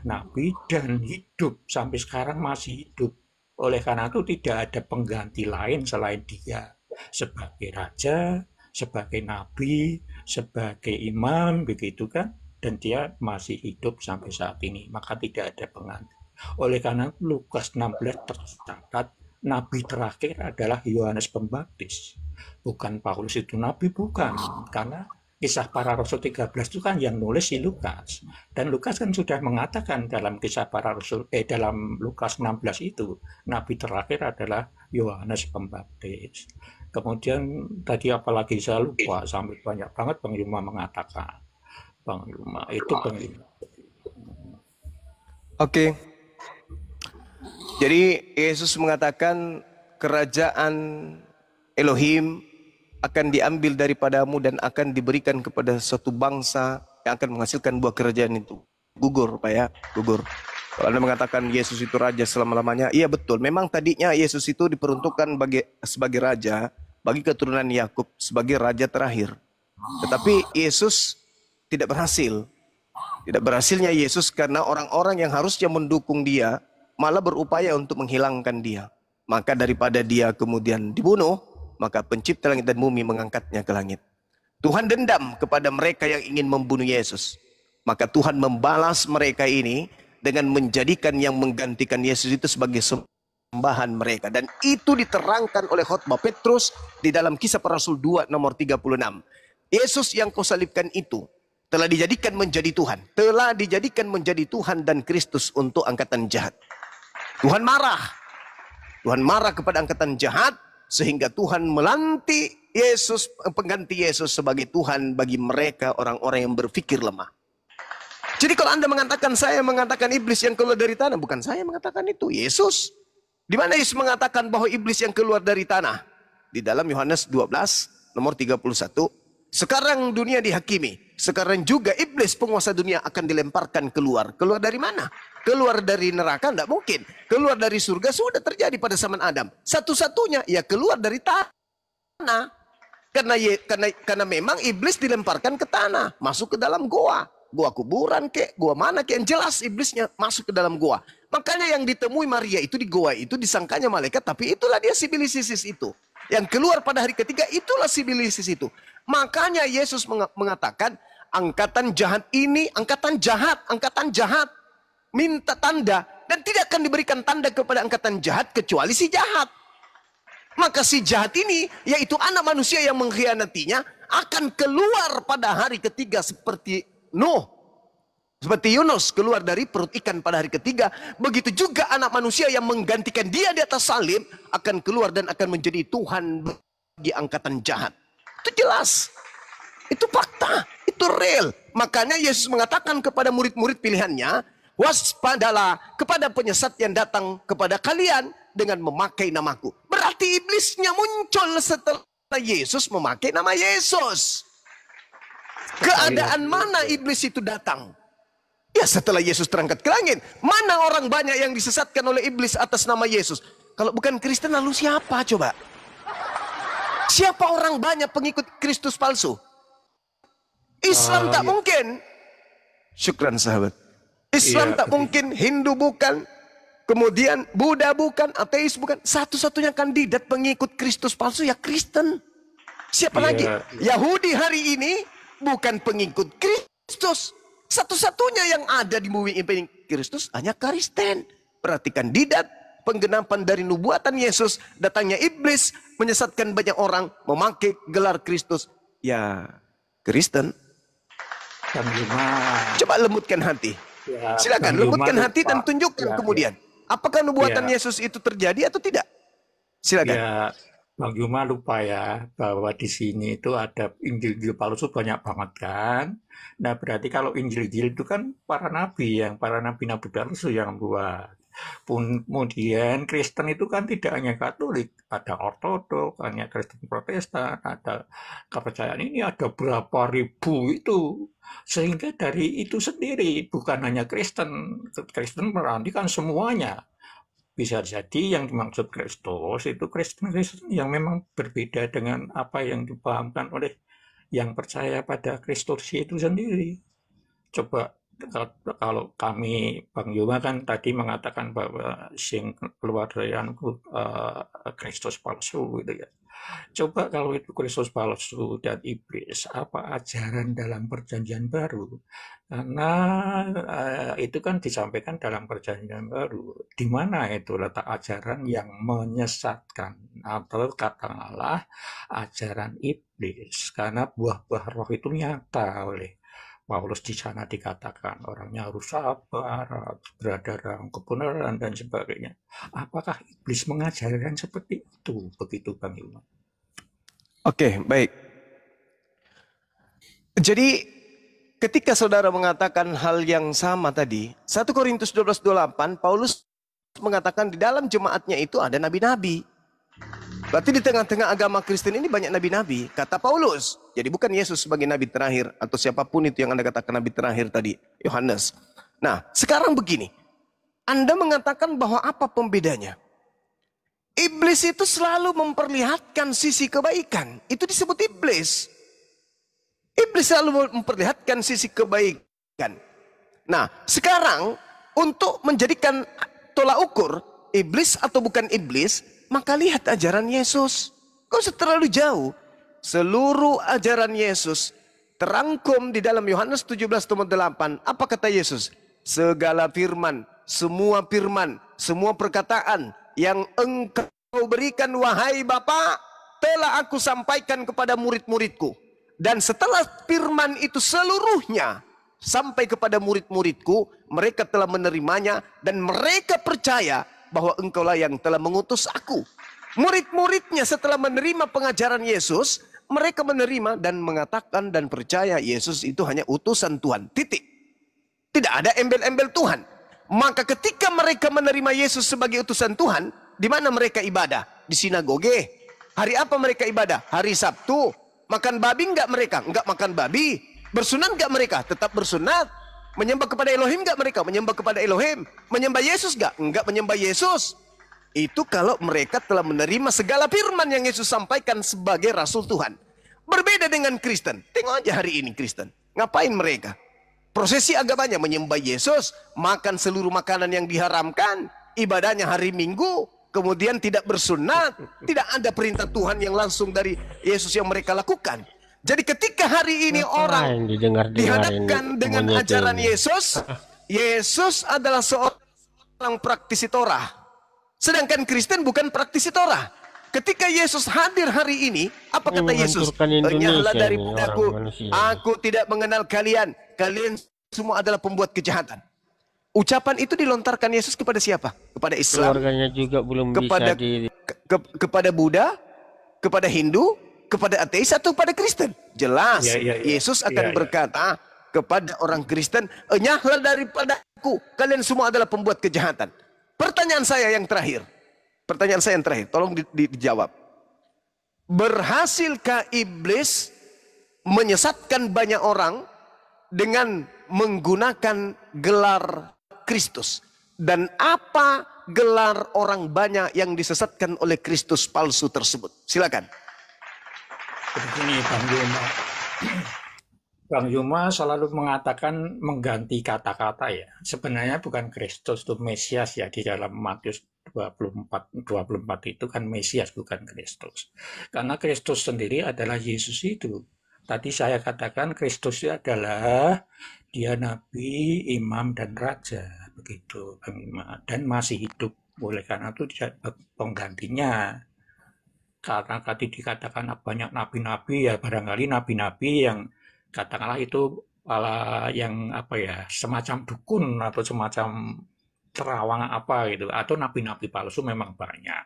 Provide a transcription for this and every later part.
nabi dan hidup sampai sekarang masih hidup. Oleh karena itu tidak ada pengganti lain selain dia sebagai raja, sebagai nabi, sebagai imam begitu kan, dan dia masih hidup sampai saat ini. Maka tidak ada pengganti. Oleh karena itu Lukas 16 tercatat nabi terakhir adalah Yohanes Pembaptis. Bukan Paulus itu nabi, bukan. Karena Kisah Para Rasul 13 itu kan yang nulis si Lukas. Dan Lukas kan sudah mengatakan dalam Kisah Para Rasul dalam Lukas 16 itu nabi terakhir adalah Yohanes Pembaptis. Kemudian tadi apalagi saya lupa sampai banyak banget Bang Yuma mengatakan. Bang Yuma itu Bang Yuma. Oke. Jadi Yesus mengatakan kerajaan Elohim akan diambil daripadamu dan akan diberikan kepada suatu bangsa yang akan menghasilkan buah kerajaan itu. Gugur, Pak ya, gugur. Kalau Anda mengatakan Yesus itu raja selama-lamanya, iya betul. Memang tadinya Yesus itu diperuntukkan sebagai raja bagi keturunan Yakub, sebagai raja terakhir. Tetapi Yesus tidak berhasil. Tidak berhasilnya Yesus karena orang-orang yang harusnya mendukung dia malah berupaya untuk menghilangkan dia. Maka daripada dia kemudian dibunuh, maka pencipta langit dan bumi mengangkatnya ke langit. Tuhan dendam kepada mereka yang ingin membunuh Yesus. Maka Tuhan membalas mereka ini dengan menjadikan yang menggantikan Yesus itu sebagai sembahan mereka. Dan itu diterangkan oleh khotbah Petrus di dalam Kisah Para Rasul 2 nomor 36. Yesus yang kau salibkan itu telah dijadikan menjadi Tuhan. Telah dijadikan menjadi Tuhan dan Kristus untuk angkatan jahat. Tuhan marah. Tuhan marah kepada angkatan jahat. Sehingga Tuhan melantik Yesus, pengganti Yesus sebagai Tuhan bagi mereka orang-orang yang berpikir lemah. Jadi kalau Anda mengatakan saya mengatakan iblis yang keluar dari tanah, bukan saya mengatakan itu, Yesus. Di mana Yesus mengatakan bahwa iblis yang keluar dari tanah? Di dalam Yohanes 12 nomor 31. Sekarang dunia dihakimi. Sekarang juga iblis penguasa dunia akan dilemparkan keluar. Keluar dari mana? Keluar dari neraka tidak mungkin. Keluar dari surga sudah terjadi pada zaman Adam. Satu-satunya ya keluar dari tanah. Karena memang iblis dilemparkan ke tanah, masuk ke dalam goa. Goa kuburan kek, goa mana kek, yang jelas iblisnya masuk ke dalam goa. Makanya yang ditemui Maria itu di goa itu disangkanya malaikat, tapi itulah dia sibilisis itu. Yang keluar pada hari ketiga itulah sibilisis itu. Makanya Yesus mengatakan angkatan jahat ini, angkatan jahat minta tanda dan tidak akan diberikan tanda kepada angkatan jahat kecuali si jahat. Maka si jahat ini, yaitu anak manusia yang mengkhianatinya, akan keluar pada hari ketiga seperti Nuh. Seperti Yunus keluar dari perut ikan pada hari ketiga. Begitu juga anak manusia yang menggantikan dia di atas salib akan keluar dan akan menjadi Tuhan bagi angkatan jahat. Itu jelas. Itu fakta. Itu real. Makanya Yesus mengatakan kepada murid-murid pilihannya, waspadalah kepada penyesat yang datang kepada kalian dengan memakai namaku. Berarti iblisnya muncul setelah Yesus memakai nama Yesus. Keadaan mana iblis itu datang? Ya setelah Yesus terangkat ke langit. Mana orang banyak yang disesatkan oleh iblis atas nama Yesus? Kalau bukan Kristen lalu siapa coba? Siapa orang banyak pengikut Kristus palsu? Islam tak mungkin. Syukran sahabat. Islam tak mungkin, Hindu bukan, kemudian Buddha bukan, ateis bukan. Satu-satunya kandidat pengikut Kristus palsu ya Kristen. Siapa lagi? Yahudi hari ini bukan pengikut Kristus. Satu-satunya yang ada di bumi ini Kristus hanya Kristen. Berarti kandidat penggenapan dari nubuatan Yesus, datangnya iblis menyesatkan banyak orang memakai gelar Kristus. Ya Kristen. Coba lembutkan hati. Ya, silakan lembutkan hati dan tunjukkan kemudian. Apakah nubuatan Yesus itu terjadi atau tidak? Silakan. Ya, Bang Yuma lupa ya bahwa di sini itu ada Injil-Injil palsu banyak banget kan. Nah berarti kalau Injil-Injil itu kan para nabi-nabi palsu yang buat. Kemudian Kristen itu kan tidak hanya Katolik, ada Ortodok, hanya Kristen Protestan, ada kepercayaan ini ada berapa ribu itu. Sehingga dari itu sendiri bukan hanya Kristen berarti kan semuanya. Bisa jadi yang dimaksud Kristus itu Kristen-Kristen yang memang berbeda dengan apa yang dipahamkan oleh yang percaya pada Kristus itu sendiri. Coba kalau kami Bang Yuma kan tadi mengatakan bahwa sing keluar dari Kristus palsu gitu ya. Coba kalau itu Kristus palsu dan iblis, apa ajaran dalam perjanjian baru? Karena itu kan disampaikan dalam perjanjian baru. Di mana itu letak ajaran yang menyesatkan atau katakanlah ajaran iblis? Karena buah-buah roh itu nyata oleh Paulus di sana dikatakan orangnya harus sabar, harus berada dalam kebenaran dan sebagainya. Apakah iblis mengajarkan seperti itu? Begitu Bang Yuma. Oke, baik. Jadi ketika saudara mengatakan hal yang sama tadi, 1 Korintus 12:28, Paulus mengatakan di dalam jemaatnya itu ada nabi-nabi. Berarti di tengah-tengah agama Kristen ini banyak nabi-nabi, kata Paulus. Jadi bukan Yesus sebagai nabi terakhir atau siapapun itu yang Anda katakan nabi terakhir tadi, Yohanes. Nah, sekarang begini. Anda mengatakan bahwa apa pembedanya? Iblis itu selalu memperlihatkan sisi kebaikan. Itu disebut iblis. Iblis selalu memperlihatkan sisi kebaikan. Nah, sekarang untuk menjadikan tolak ukur iblis atau bukan iblis, maka lihat ajaran Yesus. Kau terlalu jauh. Seluruh ajaran Yesus terangkum di dalam Yohanes 17:8. Apa kata Yesus? Segala firman, semua perkataan yang engkau berikan wahai Bapa, telah aku sampaikan kepada murid-muridku. Dan setelah firman itu seluruhnya sampai kepada murid-muridku, mereka telah menerimanya dan mereka percaya bahwa engkaulah yang telah mengutus aku. Murid-muridnya setelah menerima pengajaran Yesus, mereka menerima dan mengatakan dan percaya Yesus itu hanya utusan Tuhan. Titik. Tidak ada embel-embel Tuhan. Maka ketika mereka menerima Yesus sebagai utusan Tuhan, di mana mereka ibadah? Di sinagoge. Hari apa mereka ibadah? Hari Sabtu. Makan babi enggak mereka? Enggak makan babi. Bersunat enggak mereka? Tetap bersunat. Menyembah kepada Elohim enggak mereka? Menyembah kepada Elohim. Menyembah Yesus enggak? Enggak menyembah Yesus. Itu kalau mereka telah menerima segala firman yang Yesus sampaikan sebagai Rasul Tuhan. Berbeda dengan Kristen. Tengok aja hari ini Kristen. Ngapain mereka? Prosesi agamanya menyembah Yesus, makan seluruh makanan yang diharamkan, ibadahnya hari Minggu, kemudian tidak bersunat, tidak ada perintah Tuhan yang langsung dari Yesus yang mereka lakukan. Jadi ketika hari ini orang dihadapkan dengan ajaran Yesus, Yesus adalah seorang praktisi Torah. Sedangkan Kristen bukan praktisi Torah. Ketika Yesus hadir hari ini, apa kata Yesus? Enyahlah daripadaku, aku tidak mengenal kalian. Kalian semua adalah pembuat kejahatan. Ucapan itu dilontarkan Yesus kepada siapa? Kepada Islam. Keluarganya juga belum kepada, bisa kepada Buddha, kepada Hindu, kepada ateis atau kepada Kristen. Jelas, Yesus akan berkata kepada orang Kristen, enyahlah daripadaku, kalian semua adalah pembuat kejahatan. Pertanyaan saya yang terakhir. Tolong dijawab. Berhasilkah iblis menyesatkan banyak orang dengan menggunakan gelar Kristus? Dan apa gelar orang banyak yang disesatkan oleh Kristus palsu tersebut? Silakan. Begini Bang Yuma. Bang Yuma selalu mengatakan mengganti kata-kata ya. Sebenarnya bukan Kristus itu Mesias ya, di dalam Matius 24 itu kan Mesias bukan Kristus. Karena Kristus sendiri adalah Yesus itu. Tadi saya katakan Kristus itu adalah dia nabi, imam dan raja, begitu Bang Yuma, dan masih hidup. Oleh karena itu dia penggantinya. Karena tadi dikatakan banyak nabi-nabi ya, barangkali nabi-nabi yang katakanlah itu yang apa ya, semacam dukun atau semacam terawang apa gitu, atau nabi-nabi palsu memang banyak.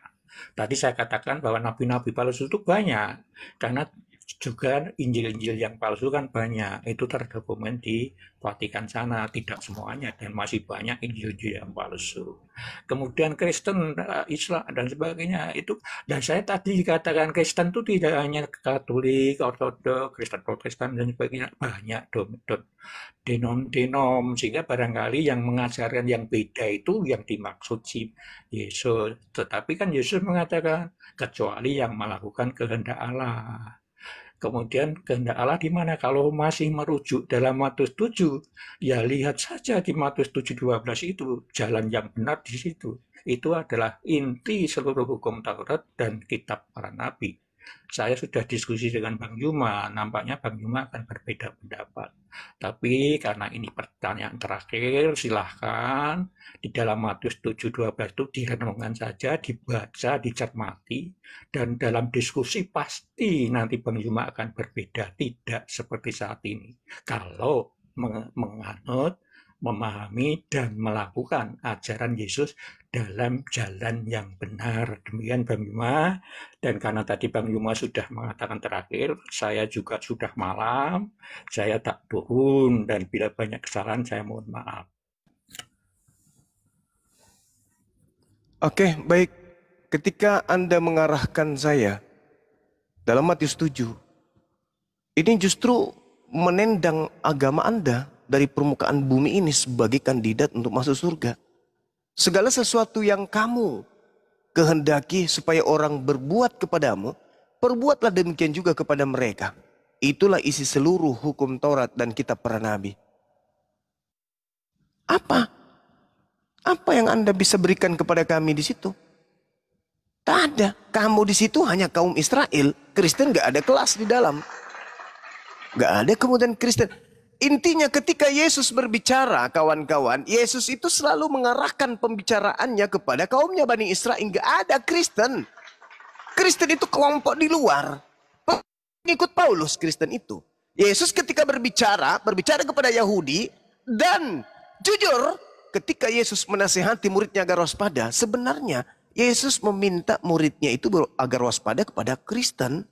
Tadi saya katakan bahwa nabi-nabi palsu itu banyak karena juga Injil-Injil yang palsu kan banyak, itu terdokumen di Vatikan sana, tidak semuanya dan masih banyak Injil-Injil yang palsu. Kemudian Kristen, Islam dan sebagainya itu, dan saya tadi katakan Kristen itu tidak hanya Katolik, Ortodoks, Kristen Protestan dan sebagainya, banyak denom, sehingga barangkali yang mengajarkan yang beda itu yang dimaksud si Yesus. Tetapi kan Yesus mengatakan kecuali yang melakukan kehendak Allah. Kemudian kehendak Allah di mana? Kalau masih merujuk dalam Matius 7, ya lihat saja di Matius 7:12 itu, jalan yang benar di situ. Itu adalah inti seluruh hukum Taurat dan kitab para nabi. Saya sudah diskusi dengan Bang Yuma, nampaknya Bang Yuma akan berbeda pendapat. Tapi karena ini pertanyaan terakhir, silahkan di dalam Matius 7:12 itu direnungkan saja, dibaca, dicermati, dan dalam diskusi pasti nanti Bang Yuma akan berbeda, tidak seperti saat ini. Kalau menganut, memahami, dan melakukan ajaran Yesus dalam jalan yang benar. Demikian Bang Yuma. Dan karena tadi Bang Yuma sudah mengatakan terakhir, saya juga sudah malam, saya tak turun, dan bila banyak kesalahan saya mohon maaf. Oke, baik. Ketika Anda mengarahkan saya dalam Matius 7, ini justru menendang agama Anda dari permukaan bumi ini sebagai kandidat untuk masuk surga. Segala sesuatu yang kamu kehendaki supaya orang berbuat kepadamu, perbuatlah demikian juga kepada mereka. Itulah isi seluruh hukum Taurat dan kitab para nabi. Apa? Apa yang Anda bisa berikan kepada kami di situ? Tak ada. Kamu di situ hanya kaum Israel. Kristen gak ada kelas di dalam. Gak ada kemudian Kristen. Intinya ketika Yesus berbicara, kawan-kawan, Yesus itu selalu mengarahkan pembicaraannya kepada kaumnya Bani Israel. Nggak ada Kristen. Kristen itu kelompok di luar. Pengikut Paulus Kristen itu. Yesus ketika berbicara kepada Yahudi. Dan jujur, ketika Yesus menasihati muridnya agar waspada, sebenarnya Yesus meminta muridnya itu agar waspada kepada Kristen.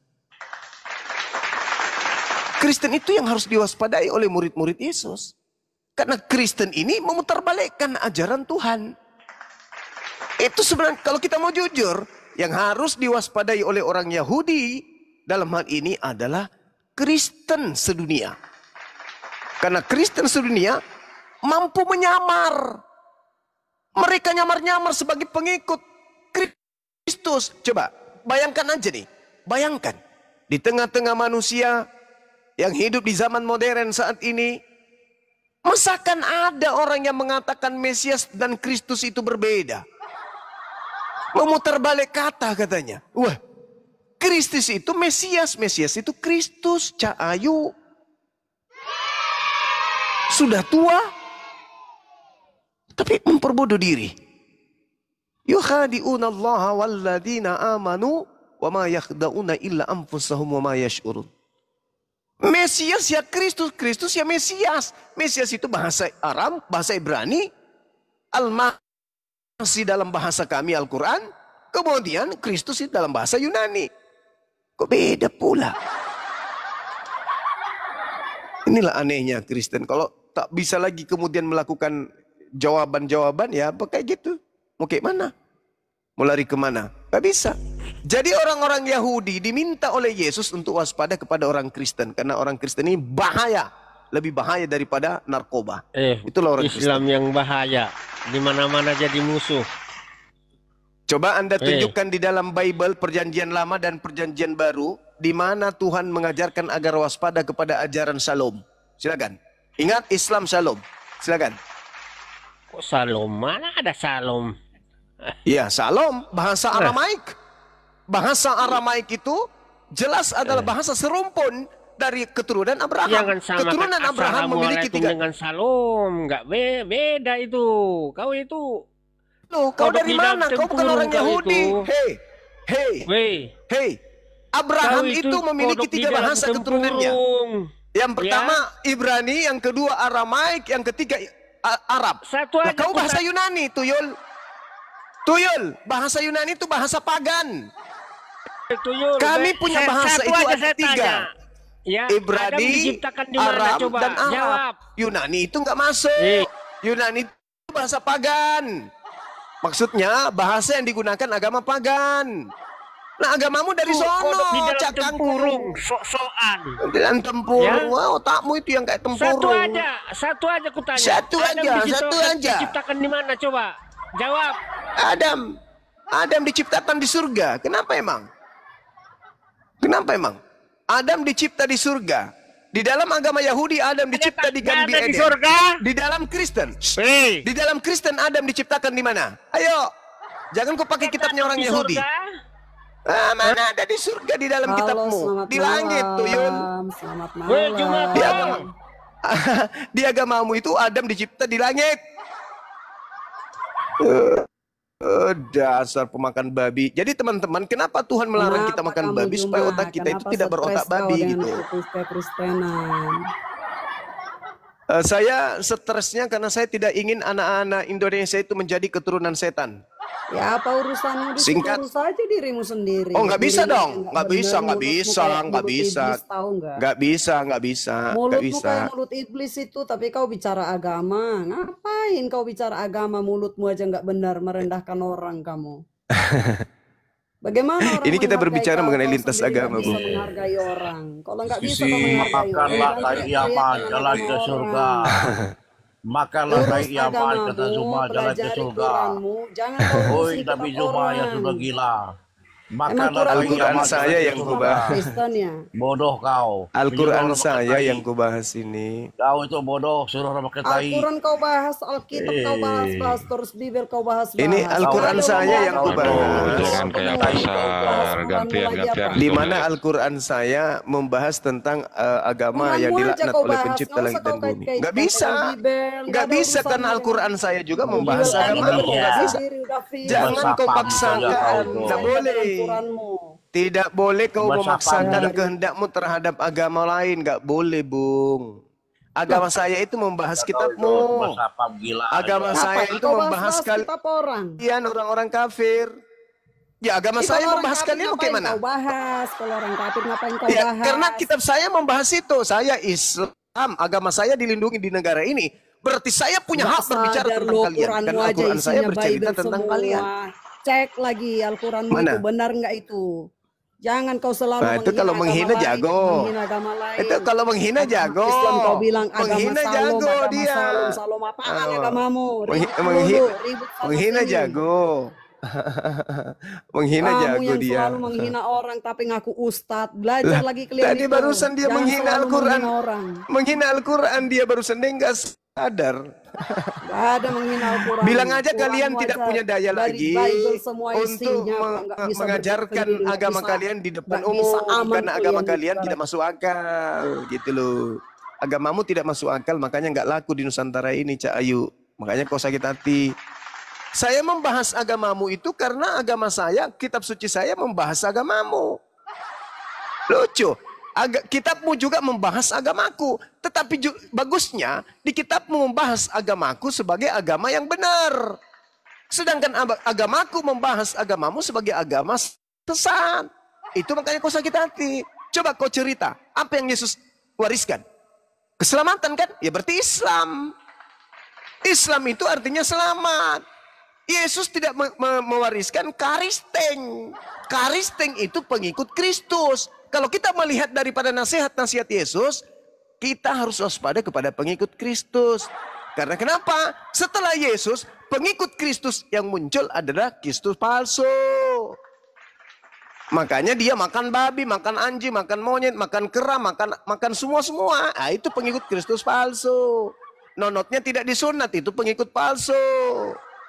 Kristen itu yang harus diwaspadai oleh murid-murid Yesus. Karena Kristen ini memutarbalikkan ajaran Tuhan. Itu sebenarnya kalau kita mau jujur, yang harus diwaspadai oleh orang Yahudi dalam hal ini adalah Kristen sedunia. Karena Kristen sedunia mampu menyamar. Mereka nyamar-nyamar sebagai pengikut Kristus. Coba bayangkan aja nih. Bayangkan di tengah-tengah manusia yang hidup di zaman modern saat ini, masakan ada orang yang mengatakan Mesias dan Kristus itu berbeda? Memutar balik kata katanya. Wah, Kristus itu Mesias, Mesias itu Kristus. Cak Ayu sudah tua, tapi memperbodoh diri. Yukhadi'una Allah walladzina amanu wa ma yakhda'una illa anfusahum wa ma yash'urun. Mesias ya Kristus, Kristus ya Mesias. Mesias itu bahasa Aram, bahasa Ibrani. Al-Masih dalam bahasa kami Al-Quran. Kemudian Kristus itu dalam bahasa Yunani. Kok beda pula? Inilah anehnya Kristen. Kalau tak bisa lagi kemudian melakukan jawaban-jawaban, ya apa kayak gitu. Mau kayak mana? Mau lari kemana? Gak bisa. Jadi orang-orang Yahudi diminta oleh Yesus untuk waspada kepada orang Kristen. Karena orang Kristen ini bahaya. Lebih bahaya daripada narkoba. Itulah orang Islam Kristen yang bahaya. Di mana-mana jadi musuh. Coba Anda tunjukkan di dalam Bible Perjanjian Lama dan Perjanjian Baru. Di mana Tuhan mengajarkan agar waspada kepada ajaran Shalom. Silakan. Ingat Islam Shalom. Silakan. Kok Shalom? Mana ada Shalom? Ya, Shalom. Bahasa Aramaik. Bahasa Aramaik itu jelas adalah bahasa serumpun dari keturunan Abraham. Jangan samakan keturunan Abraham memiliki tiga. Dengan Salam, nggak beda itu. Kau itu. Loh, kau dari mana? Kau bukan orang Yahudi. Hei. Abraham itu memiliki tiga bahasa keturunannya. Yang pertama Ibrani, yang kedua Aramaik, yang ketiga Arab. Nah, kau bahasa Yunani, Tuyul. Bahasa Yunani itu bahasa pagan. Kami punya bahasa itu ada tiga. Ya, Ibrani, Arab, dan Arab. Jawab. Yunani itu nggak masuk. Yunani itu bahasa pagan. Maksudnya bahasa yang digunakan agama pagan. Nah, agamamu dari sono, tempurung, sok-sokan. Dalam tempurung, wow, otakmu itu yang kayak tempurung. Satu aja kutanya. Satu aja. Diciptakan di mana coba? Jawab. Adam diciptakan di surga. Kenapa emang? Adam dicipta di surga. Di dalam agama Yahudi Adam dicipta di Gan Ada di Eden. surga. Di dalam Kristen, Hei. di dalam Kristen Adam diciptakan di mana? Ayo, jangan kau pakai kitabnya orang Di Yahudi. surga. Mana ada di surga di dalam Halo, kitabmu? selamat Di langit tuh, Yun. malam. Selamat Weh, Jumat, Di malam. agama, di agamamu itu Adam dicipta di langit. Dasar pemakan babi. Jadi teman-teman, kenapa Tuhan melarang kita Kenapa makan kamu babi? Supaya Jumat? otak kita itu Kenapa tidak berotak stres kau babi dengan gitu. putus kekristenan? Saya stresnya karena saya tidak ingin anak-anak Indonesia itu menjadi keturunan setan. Ya apa urusanmu? Singkat. Urus saja dirimu sendiri. Oh, nggak bisa Dirimu dong. yang Nggak bisa, benar, nggak mulutmu bisa, kayak nggak mulut bisa. iblis, tahu nggak? Nggak bisa, nggak bisa, nggak Mulutmu bisa. kayak mulut iblis itu, tapi kau bicara agama. Ngapain kau bicara agama? Mulutmu aja nggak benar, merendahkan orang kamu. Bagaimana orang Ini kita menghargai berbicara kau? mengenai Kau lintas sendiri agama, nggak bisa Bu. menghargai orang. Kalau nggak bisa Sisi kau menghargai orang, makanlah jangan tai teriak-teriak Yaman, dengan jalan ke agama surga. orang. Makanlah tai Urus Yaman, kata agamamu, Zuma, jalan ke pelajari surga. Quranmu, jangan kau Oi, urusin Nabi kitab Zuma ya orang. sudah gila. Emang Makanlah tai Quranmu Al-Quran Yaman, saya jalan ke yang surga. kubahas. Kristen ya? Bodoh kau. Al-Quran Menyuruh orang pakai saya tai. yang kubahas ini. Kau itu bodoh, suruh orang pakai tai. Al-Quran kau bahas, Alkitab kau bahas, terus Bibel kau bahas. Ini Al-Quran Kau ada saya orang yang ngomong kubahas. apa? Jangan kayak Bahas pasar, Quranmu gantian-gantian. lagi Di apa? mana Al-Quran saya membahas tentang agama yang Quranmu aja dilaknat kau oleh bahas, pencipta nggak langit usah dan kau bumi. kait-kaitkan Nggak bisa. dengan Bibel, Nggak ada bisa urusannya karena Al-Quran dengan saya juga Bibel membahas tadi agama. itu Nggak berbahasa bisa. sendiri, udah firman. Jangan kau Bersapa saja paksakan. kau Nggak itu. boleh. Dengan Quranmu. Tidak boleh kau Bersapa memaksakan dari kehendakmu terhadap agama lain. Nggak boleh, Bung. Agama saya itu membahas kitabmu. Bersapa gila. Agama saya Ngapain itu kau membahas bahas kitab orang? kalian orang-orang kafir. Ya, agama Kitab saya orang membahas kafir kalian ngapain bagaimana? kau bahas? Kalau orang kafir ngapain kau Ya, bahas? karena kitab saya membahas itu. Saya Islam, agama saya dilindungi di negara ini. Berarti saya punya hak berbicara tentang kalian. Dan Quranmu aja Al-Quran saya isinya bercerita Bible tentang semua. kalian. Cek lagi Al-Quranmu Mana? itu benar nggak itu? Jangan kau selalu Nah, itu kalau menghina agama lain, jago. menghina agama lain. Itu kalau menghina jago. Islam kau bilang agama Menghina Salom, jago agama dia. Salom, Salom apaan Oh. agamamu? Ribut Menghi- dulu, ribut sana menghina sini. jago. Menghina Kamu jago yang dia. selalu menghina orang tapi ngaku ustadz. Belajar Lah, lagi kalian tadi itu. barusan dia Jangan menghina selalu Al-Quran. menghina orang. Menghina Al-Quran dia barusan dia nggak sadar. Gak ada menghina Al-Quran. Bilang aja Quranmu kalian tidak aja punya daya dari lagi Bible semua untuk isinya, kok nggak bisa mengajarkan berpikir sendiri, nggak agama bisa- kalian di depan nggak bisa umum aman karena tuh agama yang kalian bicara. tidak masuk akal gitu loh. Agamamu tidak masuk akal makanya nggak laku di Nusantara ini, Cak Ayu. Makanya kau sakit hati. Saya membahas agamamu itu karena agama saya, kitab suci saya membahas agamamu. Lucu. Kitabmu juga membahas agamaku. Tetapi bagusnya di kitabmu membahas agamaku sebagai agama yang benar. Sedangkan agamaku membahas agamamu sebagai agama sesat. Itu makanya kau sakit hati. Coba kau cerita. Apa yang Yesus wariskan? Keselamatan kan? Ya berarti Islam. Islam itu artinya selamat. Yesus tidak mewariskan karisteng. Karisteng itu pengikut Kristus. Kalau kita melihat daripada nasihat-nasihat Yesus, kita harus waspada kepada pengikut Kristus. Karena kenapa? Setelah Yesus, pengikut Kristus yang muncul adalah Kristus palsu. Makanya dia makan babi, makan anjing, makan monyet, makan kera, makan semua-semua. Ah, itu pengikut Kristus palsu. Nonotnya tidak disunat, itu pengikut palsu.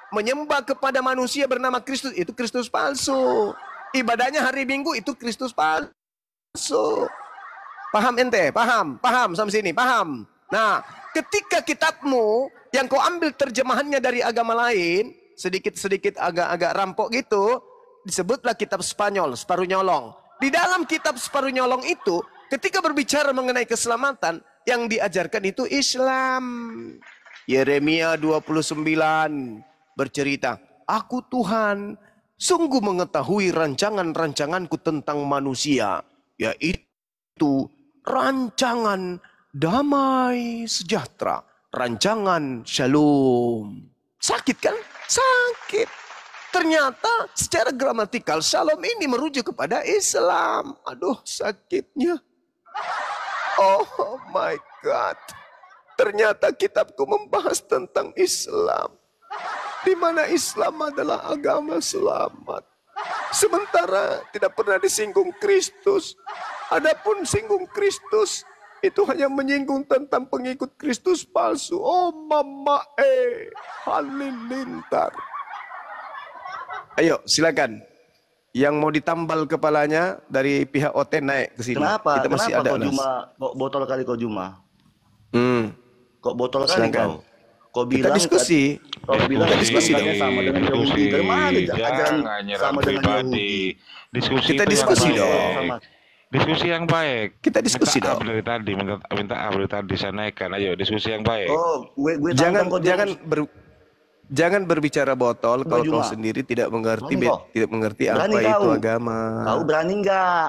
Menyembah kepada manusia bernama Kristus, itu Kristus palsu. Ibadahnya hari Minggu, itu Kristus palsu. Paham ente? Paham sampai sini, paham. Nah, ketika kitabmu yang kau ambil terjemahannya dari agama lain, sedikit-sedikit agak-agak rampok gitu, disebutlah kitab Spanyol, separuh nyolong. Di dalam kitab separuh nyolong itu, ketika berbicara mengenai keselamatan, yang diajarkan itu Islam. Yeremia 29 bercerita, aku Tuhan sungguh mengetahui rancangan-rancanganku tentang manusia, yaitu rancangan damai sejahtera, rancangan shalom. Sakit kan? Sakit. Ternyata secara gramatikal shalom ini merujuk kepada Islam. Aduh, sakitnya. Oh my God. Ternyata kitabku membahas tentang Islam. Di mana Islam adalah agama selamat. Sementara tidak pernah disinggung Kristus. Adapun singgung Kristus, itu hanya menyinggung tentang pengikut Kristus palsu. Oh mama halilintar. Ayo silakan. Yang mau ditambal kepalanya dari pihak OT naik ke sini. Kenapa? Kita masih Kenapa ada kau Nas. Juma? Kok botol kali kau Juma? Kok botol kali Silakan. kau? Kau Kita bilang diskusi. kau bilang Kita diskusi ajarannya dong. sama dengan Yahudi. Dari mana ajaran Jangan nyerang sama dengan Yahudi? pribadi. Diskusi Kita itu diskusi yang dong. baik. Sama. Diskusi yang baik. Kita diskusi minta dong. up dari tadi, minta up dari tadi saya naikkan. Ayo diskusi yang baik. Oh, gue Jangan tantang kau jangan berbicara botol Enggak, kalau kau Juma. sendiri tidak mengerti Berani kau? tidak mengerti Berani apa itu kau? agama. Kau berani nggak?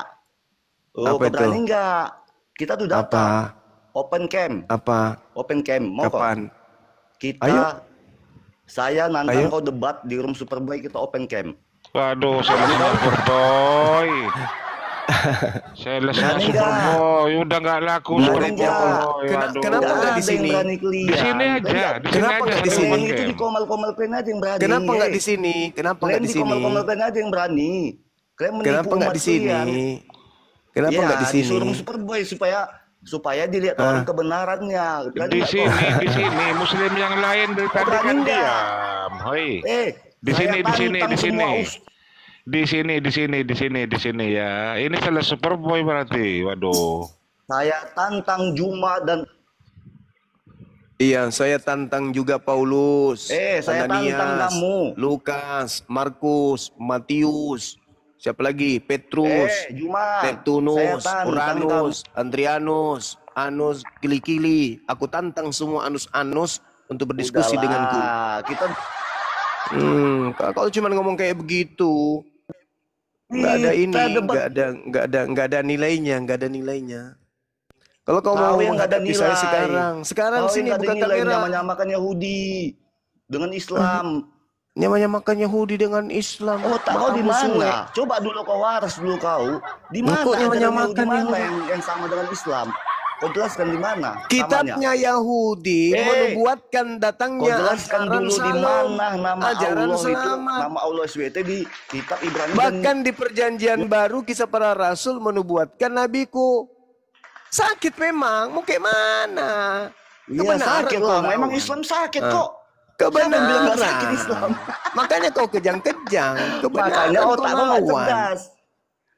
Oh, Apa kau itu? berani nggak? Kita tuh Apa? datang. Open camp. Apa? Open camp. Mau kok? Kapan? Kita, Ayo. saya nantang Ayo. kau debat di room Superboy, kita open camp. Waduh, saya lesnya Superboy. Saya lesnya Berani Superboy. Udah nggak laku Berani Superboy. nggak? Waduh. Kenapa Nggak nggak di ada yang sini? berani kalian. Di sini aja, di sini Kenapa aja nggak di satu sini? open Kalian itu camp. di komal-komal pen aja yang berani. Kenapa nggak hey. di sini? Kenapa Kalian nggak di di sini? komal-komal pen aja yang berani. Kalian menipu Kenapa nggak umat di sini? kalian. Kenapa Ya, nggak di sini? disuruh Superboy supaya dilihat orang kebenarannya. Berani Di nggak sini, kau? di sini Muslim yang lain dari tadi berani kan nggak? diam. Hoi. Saya Di sini, di sini, tantang di sini. semua Di sini ya. Ini salah Superboy berarti. Waduh. saya tantang Juma dan Iya, saya tantang juga Paulus, saya tantang kamu. Lukas, Markus, Matius, siapa lagi? Petrus, Juma. Saya Neptunus, tantang Uranus, Andrianus, Anus, Kili-Kili. Aku tantang semua Anus-Anus untuk berdiskusi Udahlah, denganku. Kita Kalau cuma ngomong kayak begitu, nggak ada ini, kita debat. nggak ada nilainya, nggak ada nilainya. Kalau kau Kau mau yang nggak ada menghadapi saya nilai. sekarang Kau sini yang buka ada nilai kamera. menyamakan Yahudi dengan Islam. Nyamakan Yahudi dengan Islam. Oh, tak kau di Musuh. mana? Coba dulu kau waras dulu kau. Di mana? Engkau yang ajaran menyamakan Yahudi mana Yahudi. yang sama dengan Islam? Kau jelaskan di mana? samanya? Kitabnya Yahudi menubuatkan Kau datangnya jelaskan ajaran dulu di Salam, mana nama ajaran Allah itu, selamat. nama Allah SWT di kitab Ibrani dan Bahkan di perjanjian baru kisah para rasul menubuatkan nabiku. Sakit memang, mau kayak mana? iya sakit kok. Memang Islam sakit kok. Siapa yang bilang nggak sakit Islam? Makanya kau kejang-kejang. Kebenaran Makanya kau otak kau nggak lawan. cerdas.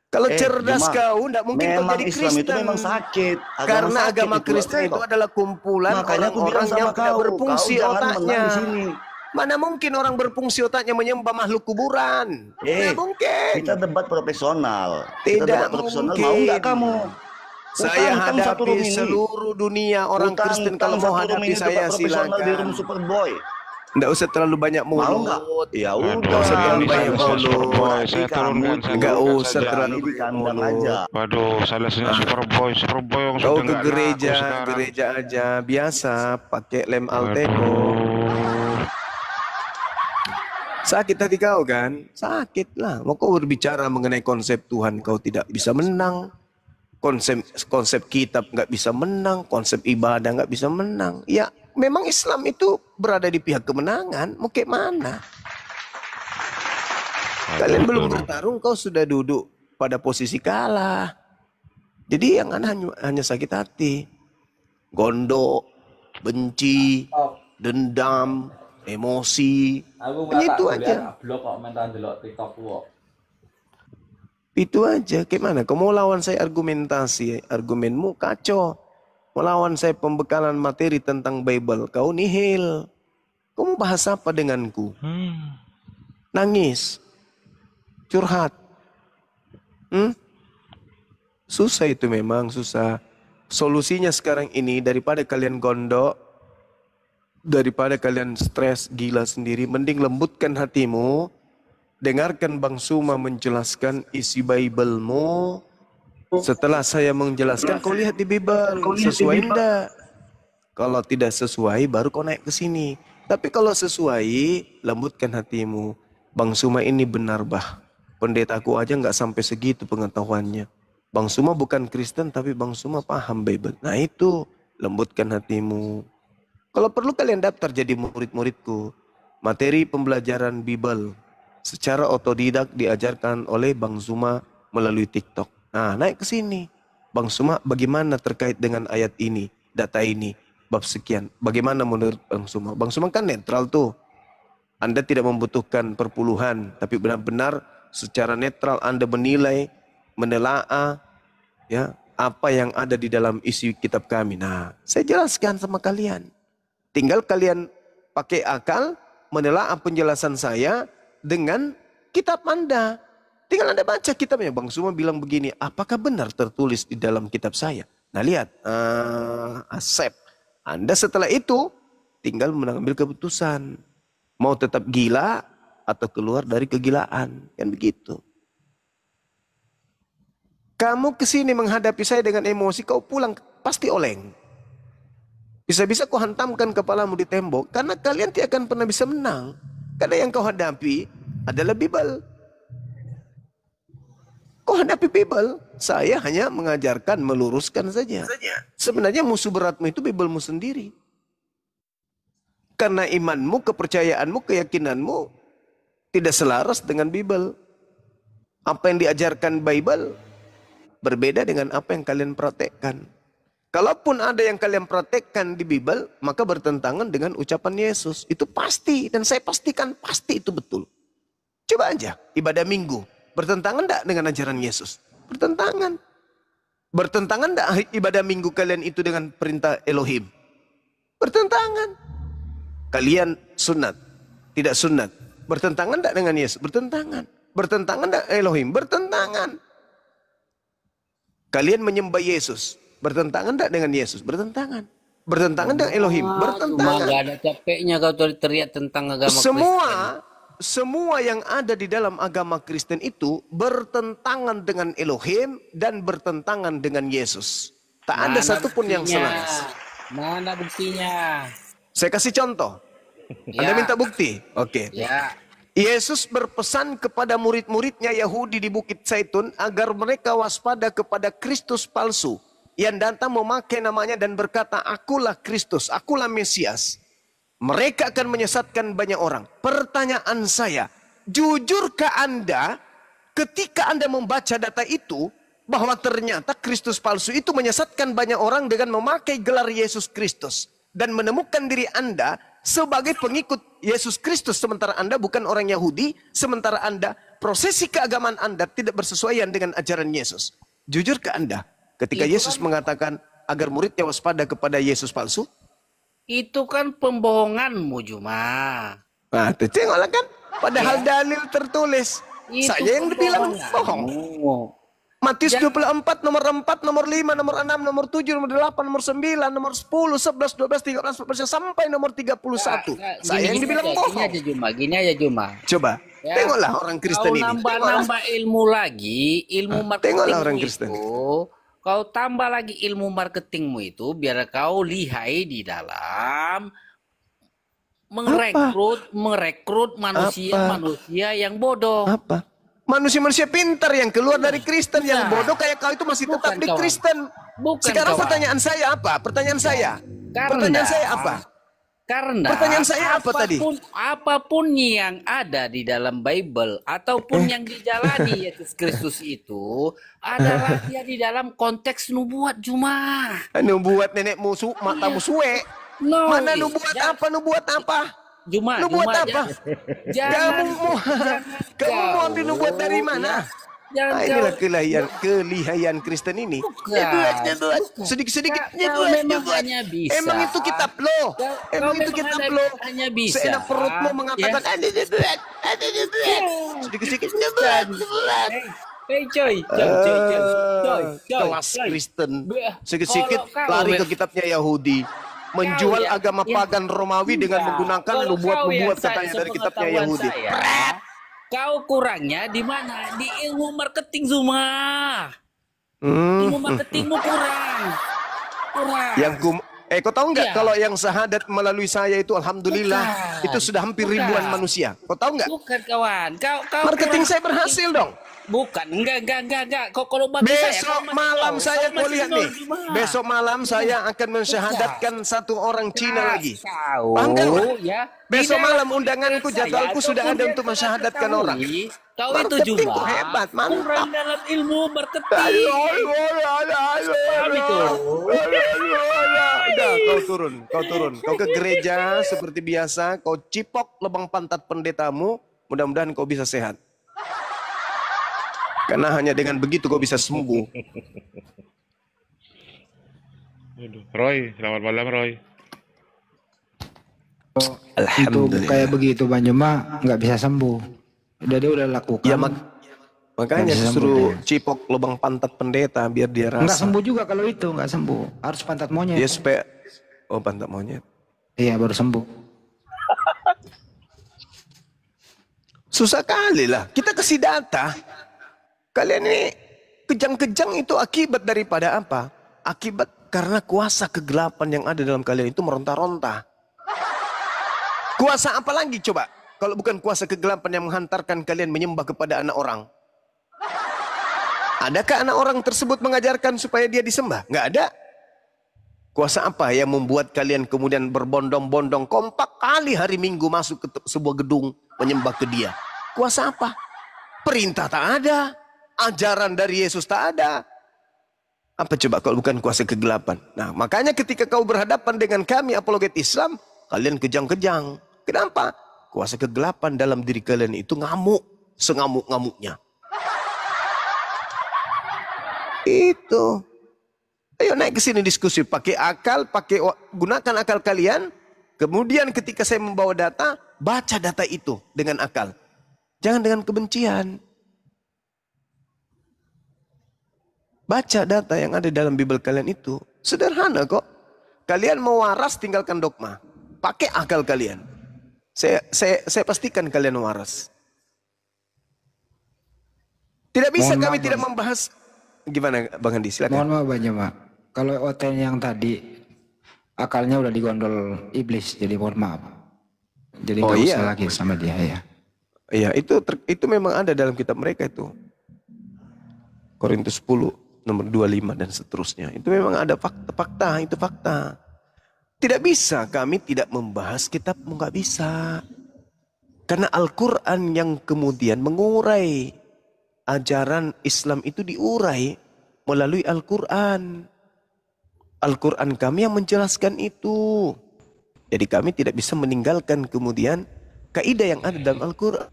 Kalau cerdas Jemaah, kau, tidak mungkin kau memang jadi Islam Kristen. itu memang sakit. Karena sakit agama itu. Kristen itu adalah kumpulan Makanya aku bilang orang-orang sama yang tidak kau, berfungsi kau jangan otaknya. menang di sini. Mana mungkin orang berfungsi otaknya menyembah makhluk kuburan? Tidak mungkin. Kita debat profesional. Tidak Kita debat profesional. mungkin. Mau nggak kamu? Saya Tantang satu room hadapi ini. seluruh dunia orang Ku Kristen tantang kalau mau satu room hadapi ini saya debat profesional di room silakan. Superboy. Nggak usah terlalu banyak Mau nggak? mulut. Ya Aduh, udah. usah terlalu ini banyak saya mulut. Superboy. Saya Berarti turunkan, kamu saya Nggak turunkan usah saja. terlalu Ini banyak dikandang mulut. aja. Waduh, salesnya Superboy yang Kau sudah ke nggak gereja, laku sekarang. gereja aja biasa pakai lem Alteco. Waduh. Sakit hati kau kan? Sakit lah. Mau kau berbicara mengenai konsep Tuhan kau tidak bisa menang. Konsep kitab nggak bisa menang. Konsep ibadah nggak bisa menang. Ya memang Islam itu berada di pihak kemenangan. Mau kayak mana? Kalian belum bertarung kau sudah duduk pada posisi kalah. Jadi yang hanya sakit hati. Gondok, benci, dendam, emosi. Hanya itu aja. Blok kok mentan delok TikTok kok. Itu aja. Gimana? Kau mau lawan saya argumentasi, argumenmu kacau. Mau lawan saya pembekalan materi tentang Bible, kau nihil. Kau mau bahas apa denganku? Nangis, curhat. Susah itu memang, susah. Solusinya sekarang ini daripada kalian gondok, daripada kalian stres gila sendiri, mending lembutkan hatimu. Dengarkan Bang Suma menjelaskan isi Bible-mu. Setelah saya menjelaskan, kau lihat di Bible, sesuai enggak? Kalau tidak sesuai, baru kau naik ke sini. Tapi kalau sesuai, lembutkan hatimu. Bang Suma ini benar bah. Pendetaku aja nggak sampai segitu pengetahuannya. Bang Suma bukan Kristen, tapi Bang Suma paham Bible. Nah itu, lembutkan hatimu. Kalau perlu kalian daftar jadi murid-muridku. Materi pembelajaran Bible. Secara otodidak diajarkan oleh Bang Zuma melalui TikTok. Nah, naik ke sini. Bang Suma, bagaimana terkait dengan ayat ini, data ini, bab sekian? Bagaimana menurut Bang Suma? Bang Suma kan netral tuh. Anda tidak membutuhkan perpuluhan, tapi benar-benar secara netral Anda menilai, menelaah, ya, apa yang ada di dalam isi kitab kami. Nah, saya jelaskan sama kalian. Tinggal kalian pakai akal, menelaah penjelasan saya dengan kitab Anda. Tinggal Anda baca kitabnya. Bang Suma bilang begini, apakah benar tertulis di dalam kitab saya? Nah lihat, Asep. Anda setelah itu tinggal mengambil keputusan. Mau tetap gila atau keluar dari kegilaan. Kan begitu. Kamu kesini menghadapi saya dengan emosi, kau pulang pasti oleng. Bisa-bisa kau hantamkan kepalamu di tembok. Karena kalian tidak akan pernah bisa menang. Karena yang kau hadapi adalah Bible. Kau hadapi Bible, saya hanya mengajarkan, meluruskan saja. Sebenarnya musuh beratmu itu Bibelmu sendiri. Karena imanmu, kepercayaanmu, keyakinanmu tidak selaras dengan Bible. Apa yang diajarkan Bible berbeda dengan apa yang kalian praktekkan. Kalaupun ada yang kalian praktekkan di Bible, maka bertentangan dengan ucapan Yesus. Itu pasti, dan saya pastikan pasti itu betul. Coba aja, ibadah minggu. Bertentangan enggak dengan ajaran Yesus? Bertentangan. Bertentangan enggak ibadah minggu kalian itu dengan perintah Elohim? Bertentangan. Kalian sunat, tidak sunat. Bertentangan enggak dengan Yesus? Bertentangan. Bertentangan enggak Elohim? Bertentangan. Kalian menyembah Yesus. Bertentangan enggak dengan Yesus? Bertentangan. Bertentangan dengan Elohim? Bertentangan. Cuma gak ada capeknya kau teriak tentang agama Kristen. Semua yang ada di dalam agama Kristen itu bertentangan dengan Elohim dan bertentangan dengan Yesus. Tak ada satupun yang selaras. Mana buktinya? Saya kasih contoh. Anda minta bukti? Oke. Ya. Yesus berpesan kepada murid-muridnya Yahudi di Bukit Zaitun agar mereka waspada kepada Kristus palsu yang datang memakai namanya dan berkata, akulah Kristus, akulah Mesias. Mereka akan menyesatkan banyak orang. Pertanyaan saya, jujurkah Anda ketika Anda membaca data itu bahwa ternyata Kristus palsu itu menyesatkan banyak orang dengan memakai gelar Yesus Kristus dan menemukan diri Anda sebagai pengikut Yesus Kristus sementara Anda bukan orang Yahudi, sementara Anda prosesi keagamaan Anda tidak bersesuaian dengan ajaran Yesus. Jujurkah Anda ketika Yesus mengatakan agar muridnya waspada kepada Yesus palsu? Itu kan pembohonganmu, Juma. Nah, itu tengoklah kan. Padahal dalil tertulis. Itu Saya yang dibilang bohong. Matius 24, nomor 4, nomor 5, nomor 6, nomor 7, nomor 8, nomor 9, nomor 10, 11, 12, 13, 14, sampai nomor 31. Saya yang dibilang bohong. Gini aja Juma. Coba, tengoklah orang Kristen ini. Kau nambah ilmu lagi, ilmu marketing tengoklah orang Kristen. Kau tambah lagi ilmu marketingmu itu biar kau lihai di dalam merekrut manusia yang bodoh. Apa? Manusia-manusia pintar yang keluar dari Kristen, yang bodoh kayak kau itu masih tetap di Kristen. Sekarang pertanyaan saya apa? Pertanyaan saya apa? Karena pertanyaan saya apa tadi? Apapun yang ada di dalam Bible ataupun yang dijalani Yesus Kristus itu adalah dia di dalam konteks nubuat Juma. Nubuat nenek musuh, matamu suwe. Mana nubuat apa? Nubuat apa? Juma, nubuat apa? Jangan, kamu mau ambil nubuat dari mana? Inilah kelihayan Kristen ini. Sedikit-sedikit memang bisa. Emang itu kitab lo. Emang itu kitab lo. Hanya bisa. Seenak perutmu mengatakan ada nubuat. Sedikit-sedikit nubuat. Coy. Kelas Kristen. Sedikit-sedikit lari ke kitabnya Yahudi. Menjual agama pagan Romawi dengan menggunakan nubuat-nubuat katanya dari kitabnya Yahudi. Kau kurangnya di mana? Di ilmu marketing Zuma. Ilmu marketingmu kurang. Kau tahu nggak kalau yang syahadat melalui saya itu alhamdulillah itu sudah hampir ribuan manusia. Kau tahu nggak? Bukan kawan. Kau marketing saya berhasil dong. Bukan, enggak. Kok kalau bantu Besok malam saya kau lihat nih. gimana? Besok malam saya akan mensyahadatkan satu orang Cina lagi. Tahu, Paham kan? ya. Besok Di malam dalam undanganku, pikiran jadwalku saya, sudah ada ataupun untuk yang mensyahadatkan ketahui, orang. Kau itu Marketingku juga hebat, kurang mantap. dalam ilmu marketing. Paham itu? Udah, kau turun. Kau ke gereja seperti biasa, kau cipok lubang pantat pendetamu, mudah-mudahan kau bisa sehat. Karena hanya dengan begitu kau bisa sembuh. Roy, selamat malam Roy. Itu kayak begitu Bang, cuma nggak bisa sembuh. Dia udah lakukan. Ya makanya suruh cipok lubang pantat pendeta biar dia rasa. Nggak sembuh juga kalau itu, nggak sembuh. Harus pantat monyet. Ya supaya pantat monyet. Iya baru sembuh. Susah kali lah. Kita kasih data. Kalian ini kejang-kejang itu akibat daripada apa? Akibat karena kuasa kegelapan yang ada dalam kalian itu meronta-ronta. Kuasa apa lagi coba? Kalau bukan kuasa kegelapan yang menghantarkan kalian menyembah kepada anak orang. Adakah anak orang tersebut mengajarkan supaya dia disembah? Nggak ada. Kuasa apa yang membuat kalian kemudian berbondong-bondong kompak kali hari Minggu masuk ke sebuah gedung menyembah ke dia? Kuasa apa? Perintah tak ada. Ajaran dari Yesus tak ada. Apa coba kalau bukan kuasa kegelapan? Nah, makanya ketika kau berhadapan dengan kami apologet Islam, kalian kejang-kejang. Kenapa? Kuasa kegelapan dalam diri kalian itu ngamuk, sengamuk-ngamuknya. Itu. Ayo naik ke sini diskusi, pakai akal, gunakan akal kalian. Kemudian ketika saya membawa data, baca data itu dengan akal. Jangan dengan kebencian. Baca data yang ada dalam Bible kalian itu. Sederhana kok. Kalian mau waras tinggalkan dogma. Pakai akal kalian. Saya pastikan kalian waras. Tidak bisa kami tidak membahas. Gimana Bang Andi? Silakan. Mohon maaf Bang Jemaah. Kalau OTN yang tadi akalnya udah digondol iblis, jadi mohon maaf. Jadi nggak usah lagi sama dia ya. Iya, itu memang ada dalam kitab mereka itu. Korintus 10 nomor 25 dan seterusnya. Itu memang ada fakta, itu fakta. Tidak bisa kami tidak membahas kitabmu, nggak bisa. Karena Al-Quran yang kemudian mengurai ajaran Islam itu diurai melalui Al-Quran. Al-Quran kami yang menjelaskan itu. Jadi kami tidak bisa meninggalkan kemudian kaidah yang ada dalam Al-Quran.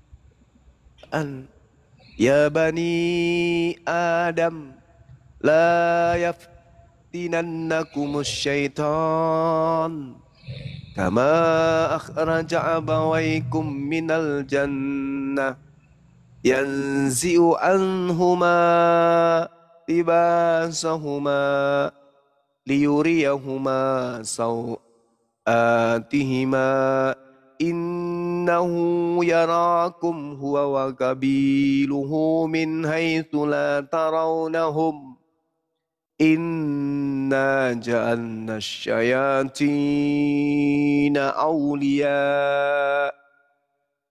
Ya Bani Adam, la yaftinannakumus syaitan kama akhraja abawaykum minal jannah yanzi'u anhuma libasahuma liyuriyahuma sawatihima innahu yarakum huwa wa qabiluhu min haitsu la tarawnahum inna ja'alna syayatina awliya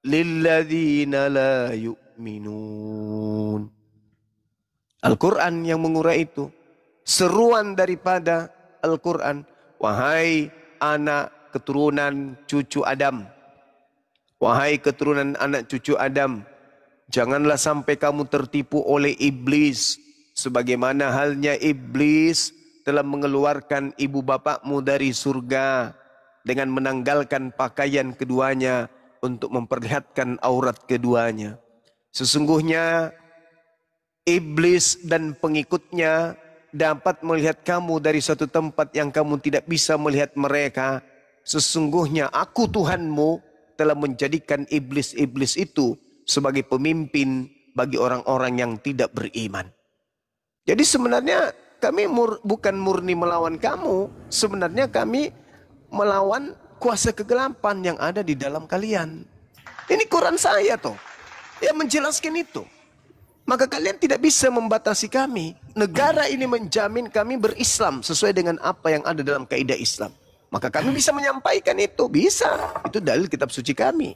lilladzina la yu'minun. Al-Quran yang mengurai itu. Seruan daripada Al-Quran. Wahai anak keturunan cucu Adam. Wahai keturunan anak cucu Adam. Janganlah sampai kamu tertipu oleh iblis. Sebagaimana halnya iblis telah mengeluarkan ibu bapakmu dari surga. Dengan menanggalkan pakaian keduanya. Untuk memperlihatkan aurat keduanya. Sesungguhnya iblis dan pengikutnya dapat melihat kamu dari suatu tempat yang kamu tidak bisa melihat mereka. Sesungguhnya aku Tuhanmu telah menjadikan iblis-iblis itu sebagai pemimpin bagi orang-orang yang tidak beriman. Jadi sebenarnya kami bukan murni melawan kamu. Sebenarnya kami melawan kuasa kegelapan yang ada di dalam kalian. Ini Quran saya toh. Yang menjelaskan itu. Maka kalian tidak bisa membatasi kami. Negara ini menjamin kami berislam sesuai dengan apa yang ada dalam kaidah Islam. Maka kami bisa menyampaikan itu. Bisa. Itu dalil kitab suci kami.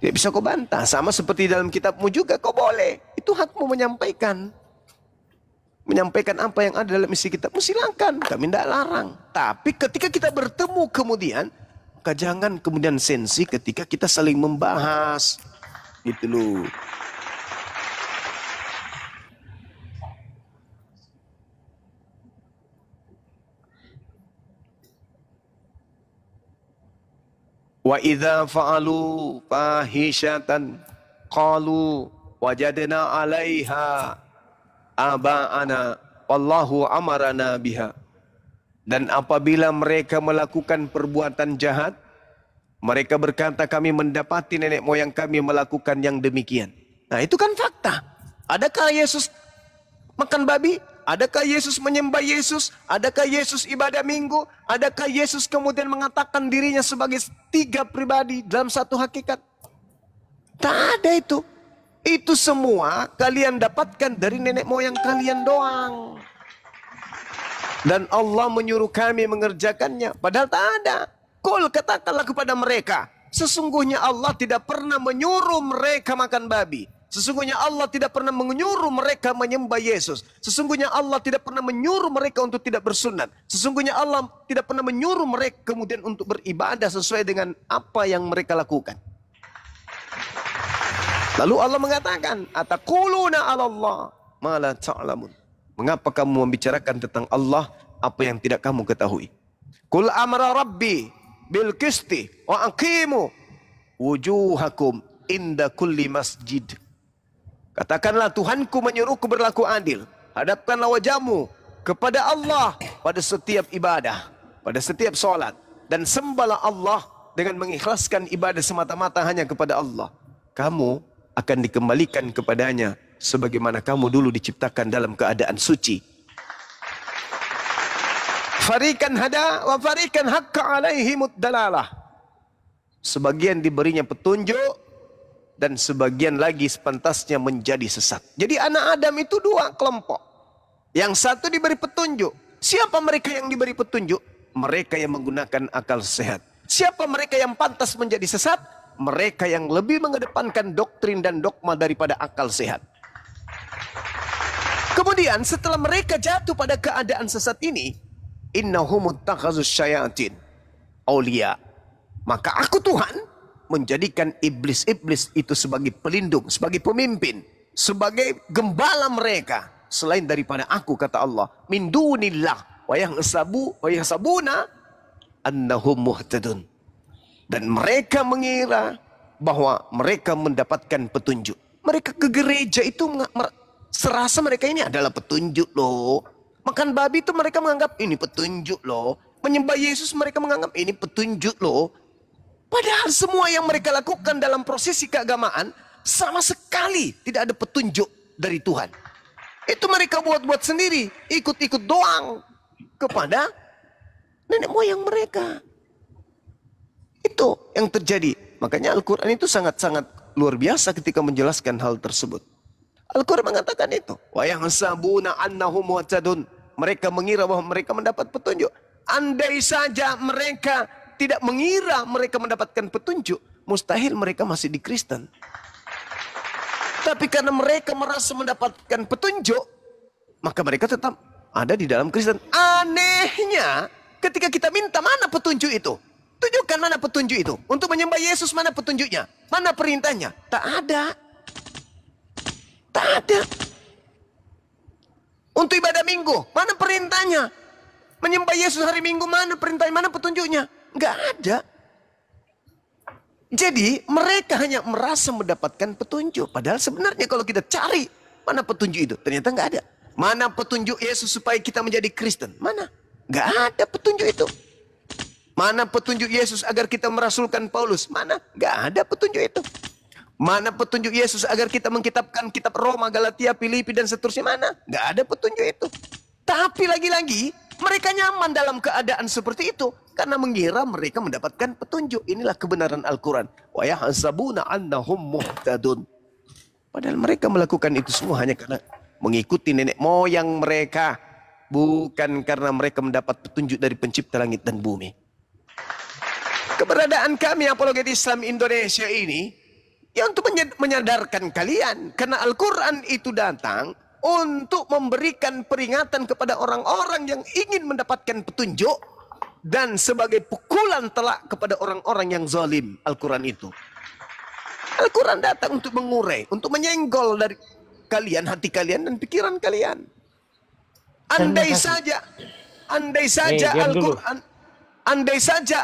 Tidak bisa kau bantah. Sama seperti dalam kitabmu juga kau boleh. Itu hakmu menyampaikan. Menyampaikan apa yang ada dalam isi kitabmu, silakan. Kami tidak larang. Tapi ketika kita bertemu kemudian, maka jangan kemudian sensi ketika kita saling membahas. Gitu loh. Wa idza fa'alu fahishatan qalu wajadna 'alaiha aba'ana wallahu amarana biha. Dan apabila mereka melakukan perbuatan jahat, mereka berkata kami mendapati nenek moyang kami melakukan yang demikian. Nah, itu kan fakta. Adakah Yesus makan babi? Adakah Yesus menyembah Yesus? Adakah Yesus ibadah minggu? Adakah Yesus kemudian mengatakan dirinya sebagai 3 pribadi dalam satu hakikat? Tak ada itu. Itu semua kalian dapatkan dari nenek moyang kalian doang. Dan Allah menyuruh kami mengerjakannya. Padahal tak ada. Qul, katakanlah kepada mereka, sesungguhnya Allah tidak pernah menyuruh mereka makan babi. Sesungguhnya Allah tidak pernah menyuruh mereka menyembah Yesus. Sesungguhnya Allah tidak pernah menyuruh mereka untuk tidak bersunat. Sesungguhnya Allah tidak pernah menyuruh mereka kemudian untuk beribadah sesuai dengan apa yang mereka lakukan. Lalu Allah mengatakan, ataquluna 'ala Allah ma la ta'lamun. Mengapa kamu membicarakan tentang Allah apa yang tidak kamu ketahui? Qul amara rabbi bil qisti wa aqimu wujuhakum inda kulli masjid. Katakanlah, Tuhanku menyuruhku berlaku adil. Hadapkanlah wajahmu kepada Allah pada setiap ibadah, pada setiap solat. Dan sembahlah Allah dengan mengikhlaskan ibadah semata-mata hanya kepada Allah. Kamu akan dikembalikan kepadanya sebagaimana kamu dulu diciptakan dalam keadaan suci. Farikan hada wa farikan hakka alaihimud dalalah. Sebagian diberinya petunjuk, dan sebagian lagi sepantasnya menjadi sesat. Jadi anak Adam itu 2 kelompok. Yang satu diberi petunjuk. Siapa mereka yang diberi petunjuk? Mereka yang menggunakan akal sehat. Siapa mereka yang pantas menjadi sesat? Mereka yang lebih mengedepankan doktrin dan dogma daripada akal sehat. Kemudian setelah mereka jatuh pada keadaan sesat ini, innahum ittakhazus syayatin auliya. Maka aku Tuhan menjadikan iblis-iblis itu sebagai pelindung, sebagai pemimpin, sebagai gembala mereka selain daripada aku, kata Allah. Min dunillah wa yahsabuna annahum muhtadun. Dan mereka mengira bahwa mereka mendapatkan petunjuk. Mereka ke gereja itu serasa mereka ini adalah petunjuk loh. Makan babi itu mereka menganggap ini petunjuk loh. Menyembah Yesus mereka menganggap ini petunjuk loh. Padahal semua yang mereka lakukan dalam prosesi keagamaan sama sekali tidak ada petunjuk dari Tuhan. Itu mereka buat-buat sendiri, ikut-ikut doang kepada nenek moyang mereka. Itu yang terjadi. Makanya Al-Quran itu sangat-sangat luar biasa ketika menjelaskan hal tersebut. Al-Quran mengatakan itu. Wa yahsabuna annahum muhtadun. Mereka mengira bahwa mereka mendapat petunjuk. Andai saja mereka tidak mengira mereka mendapatkan petunjuk, mustahil mereka masih di Kristen. Tapi karena mereka merasa mendapatkan petunjuk, maka mereka tetap ada di dalam Kristen. Anehnya, ketika kita minta mana petunjuk itu? Tunjukkan mana petunjuk itu. Untuk menyembah Yesus mana petunjuknya? Mana perintahnya? Tak ada. Tak ada. Untuk ibadah minggu, mana perintahnya? Menyembah Yesus hari Minggu, mana perintahnya? Mana petunjuknya? Enggak ada. Jadi mereka hanya merasa mendapatkan petunjuk. Padahal sebenarnya kalau kita cari mana petunjuk itu, ternyata enggak ada. Mana petunjuk Yesus supaya kita menjadi Kristen? Mana? Enggak ada petunjuk itu. Mana petunjuk Yesus agar kita merasulkan Paulus? Mana? Enggak ada petunjuk itu. Mana petunjuk Yesus agar kita mengkitabkan kitab Roma, Galatia, Filipi dan seterusnya? Mana? Enggak ada petunjuk itu. Tapi lagi-lagi mereka nyaman dalam keadaan seperti itu karena mengira mereka mendapatkan petunjuk. Inilah kebenaran Al-Quran. Wa yahsabuna annahum muhtadun. Padahal mereka melakukan itu semua hanya karena mengikuti nenek moyang mereka, bukan karena mereka mendapat petunjuk dari pencipta langit dan bumi. Keberadaan kami Apologet Islam Indonesia ini Ya untuk menyadarkan kalian. Karena Al-Quran itu datang untuk memberikan peringatan kepada orang-orang yang ingin mendapatkan petunjuk. Dan sebagai pukulan telak kepada orang-orang yang zalim. Al-Quran itu. Al-Quran datang untuk mengurai. Untuk menyenggol dari kalian, hati kalian dan pikiran kalian. Andai saja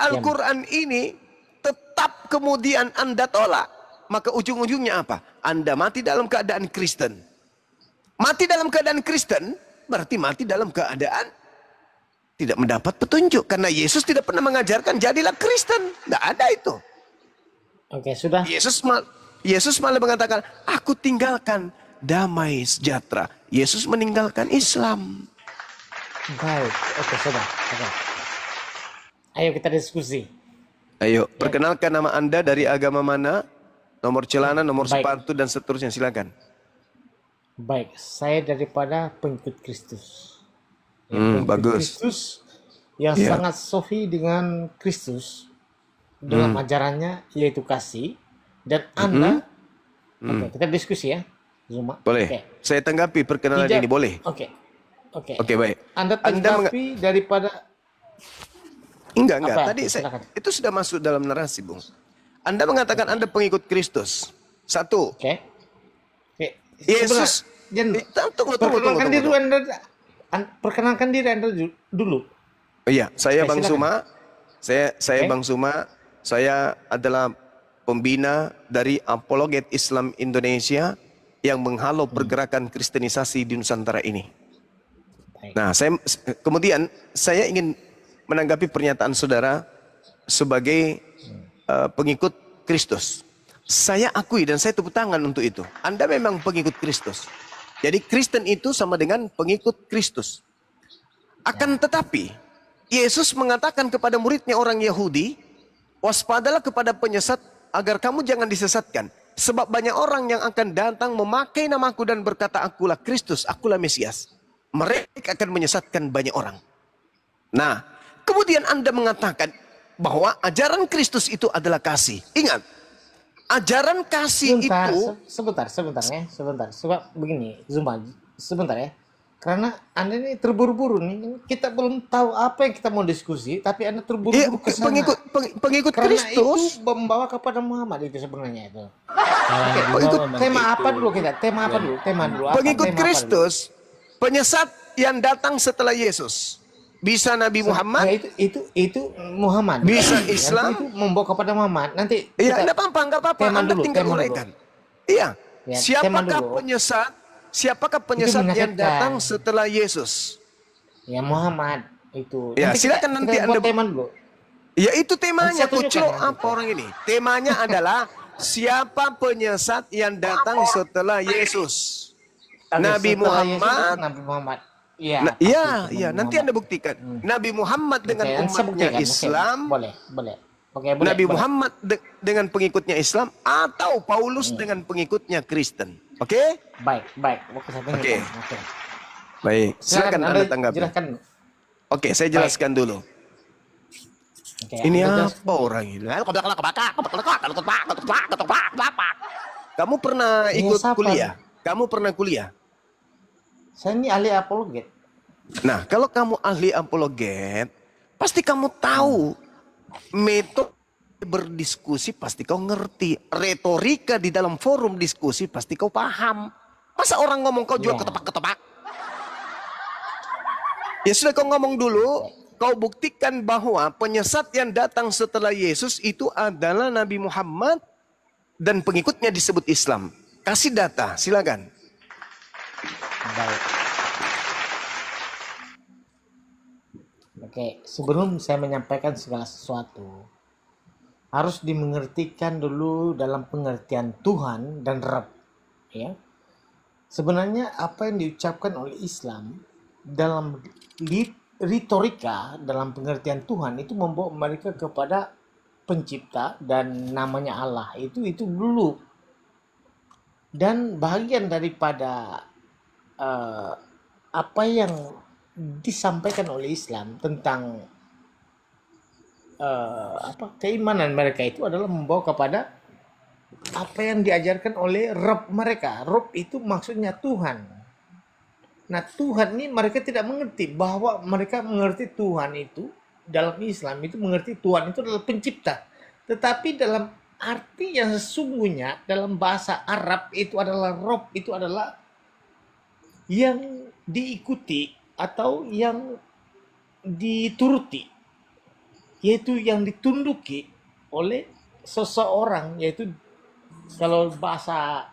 Al-Quran ini tetap kemudian Anda tolak, maka ujung-ujungnya apa? Anda mati dalam keadaan Kristen. Mati dalam keadaan Kristen berarti mati dalam keadaan tidak mendapat petunjuk. Karena Yesus tidak pernah mengajarkan jadilah Kristen. Tidak ada itu. Oke, sudah. Yesus malah mengatakan, aku tinggalkan damai sejahtera. Yesus meninggalkan Islam. Baik, oke, sudah. Oke. Ayo kita diskusi. Ayo, perkenalkan nama Anda, dari agama mana, nomor celana, nomor sepatu, dan seterusnya. Silakan. Baik, saya daripada pengikut Kristus. Bagus. Kristus yang sangat sofi dengan Kristus dalam ajarannya, yaitu kasih. Dan Anda, oke, kita diskusi ya, Zuma. Boleh. Oke. Saya tanggapi perkenalan ini, boleh? Oke, baik. Anda tanggapi daripada Enggak. Tadi itu sudah masuk dalam narasi, Bung. Anda mengatakan Anda pengikut Kristus. Satu. Oke. Yesus. Tunggu. Perkenalkan diri Anda dulu. Iya, saya Bang silakan. Suma. Saya Bang Suma. Saya adalah pembina dari Apologet Islam Indonesia yang menghalau pergerakan kristenisasi di Nusantara ini. Nah, kemudian saya ingin menanggapi pernyataan saudara sebagai pengikut Kristus. Saya akui dan saya tepuk tangan untuk itu. Anda memang pengikut Kristus. Jadi Kristen itu sama dengan pengikut Kristus. Akan tetapi, Yesus mengatakan kepada muridnya orang Yahudi, waspadalah kepada penyesat agar kamu jangan disesatkan. Sebab banyak orang yang akan datang memakai namaku dan berkata, akulah Kristus, akulah Mesias. Mereka akan menyesatkan banyak orang. Nah, kemudian Anda mengatakan bahwa ajaran Kristus itu adalah kasih. Ingat, ajaran kasih Sebentar ya. Sebab begini, Zuma, sebentar ya. Karena Anda ini terburu-buru nih. Kita belum tahu apa yang kita mau diskusi, tapi Anda terburu-buru ke sana. Pengikut karena Kristus itu membawa kepada Muhammad itu sebenarnya itu. Tema apa dulu? Pengikut Kristus, penyesat yang datang setelah Yesus. Bisa Nabi Muhammad, itu Muhammad. Bisa Islam, itu membawa kepada Muhammad. Nanti iya, enggak apa-apa. Anda tinggal uraikan. Iya. Siapakah penyesat yang datang setelah Yesus? Ya Muhammad itu. Ya, silakan nanti Anda tema dulu. Ya itu temanya, kuclok apa orang ini? Temanya adalah siapa penyesat yang datang setelah Yesus? Nabi Muhammad. Iya, nanti Anda buktikan. Nabi Muhammad dengan umatnya Islam. Boleh. Nabi Muhammad dengan pengikutnya Islam atau Paulus dengan pengikutnya Kristen. Oke? Baik. Oke. Baik, silakan Anda tanggapi. Oke, saya jelaskan dulu. Ini apa orang ini? Kamu pernah ikut kuliah? Kamu pernah kuliah? Saya ini ahli apologet. Nah, kalau kamu ahli apologet, pasti kamu tahu metode berdiskusi, pasti kau ngerti. Retorika di dalam forum diskusi, pasti kau paham. Masa orang ngomong kau jual ketepak-ketepak? Ya sudah, kau ngomong dulu. Kau buktikan bahwa penyesat yang datang setelah Yesus itu adalah Nabi Muhammad dan pengikutnya disebut Islam. Kasih data, silakan. Baik. Oke, sebelum saya menyampaikan segala sesuatu, harus dimengertikan dulu dalam pengertian Tuhan dan Rabb. Ya. Sebenarnya apa yang diucapkan oleh Islam dalam retorika, dalam pengertian Tuhan itu membawa mereka kepada pencipta dan namanya Allah. Itu dulu. Dan bagian daripada apa yang disampaikan oleh Islam tentang keimanan mereka itu adalah membawa kepada apa yang diajarkan oleh Rob mereka. Rob itu maksudnya Tuhan. Nah, Tuhan ini mereka tidak mengerti, bahwa mereka mengerti Tuhan itu dalam Islam itu mengerti Tuhan itu adalah pencipta. Tetapi dalam arti yang sesungguhnya dalam bahasa Arab itu adalah Rob, itu adalah yang diikuti atau yang dituruti, yaitu yang ditunduki oleh seseorang, yaitu kalau bahasa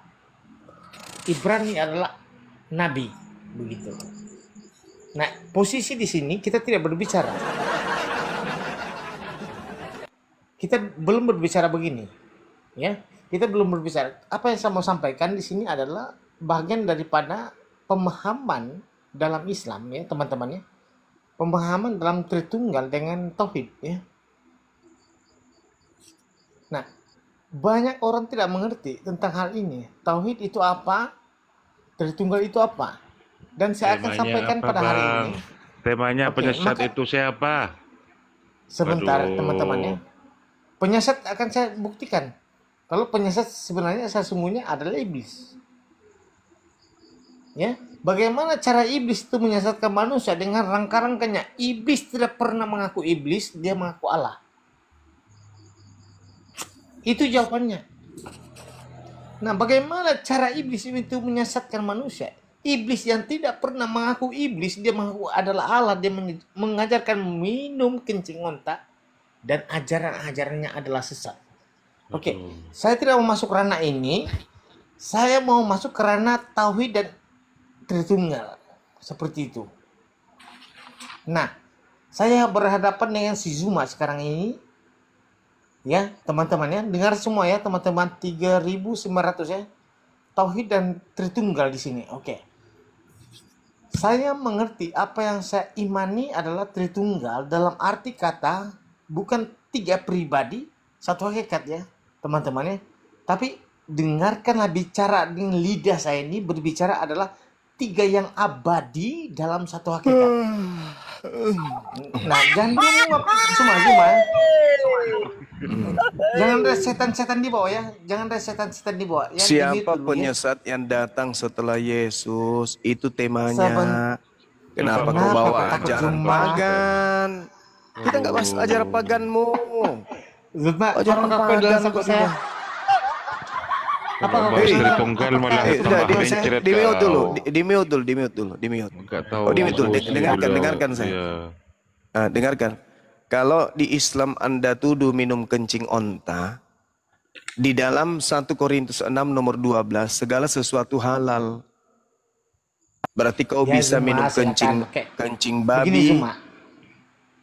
Ibrani adalah nabi, begitu. Nah, posisi di sini kita tidak berbicara. Kita belum berbicara begini, ya. Kita belum berbicara. Apa yang saya mau sampaikan di sini adalah bagian daripada pemahaman dalam Islam, ya, teman-teman, ya. Pemahaman dalam Tritunggal dengan Tauhid, ya. Nah, banyak orang tidak mengerti tentang hal ini. Tauhid itu apa? Tritunggal itu apa? Dan saya akan sampaikan pada hari ini. Temanya penyesat itu siapa? Sebentar, teman-teman, ya. Penyesat akan saya buktikan. Kalau penyesat sebenarnya sesungguhnya adalah iblis. Ya, bagaimana cara iblis itu menyesatkan manusia dengan rangka-rangkanya? Iblis tidak pernah mengaku iblis, dia mengaku Allah. Itu jawabannya. Nah, bagaimana cara iblis itu menyesatkan manusia? Iblis yang tidak pernah mengaku iblis, dia mengaku adalah Allah, dia mengajarkan minum kencing onta, dan ajaran-ajarannya adalah sesat. Oke, saya tidak mau masuk ranah ini. Saya mau masuk ke ranah Tauhid dan Tritunggal. Seperti itu. Nah, saya berhadapan dengan si Zuma sekarang ini. Ya, teman-teman, ya. Dengar semua, ya, teman-teman. 3.900, ya. Tauhid dan Tritunggal di sini. Oke. Saya mengerti apa yang saya imani adalah Tritunggal dalam arti kata bukan 3 pribadi, 1 hakikat, ya, teman-teman, ya. Tapi dengarkanlah bicara dengan lidah saya ini berbicara adalah 3 yang abadi dalam 1 hakikat. Nah, jangan bingung Zuma, ya. Jangan ada setan-setan di bawah, ya. Jangan ada setan-setan di bawah. Siapa penyesat yang datang setelah Yesus? Itu temanya. Kenapa kau bawa ajaran pagan? Kita nggak bahas ajaran paganmu. Zuma, ajaran pagan kok saya. Apa Tritunggal malah di mute dulu. Enggak tahu. Oh, di mute dulu. Dengarkan saya. Dengarkan. Kalau di Islam Anda tuduh minum kencing onta, di dalam 1 Korintus 6 nomor 12, segala sesuatu halal. Berarti kau bisa minum kencing babi,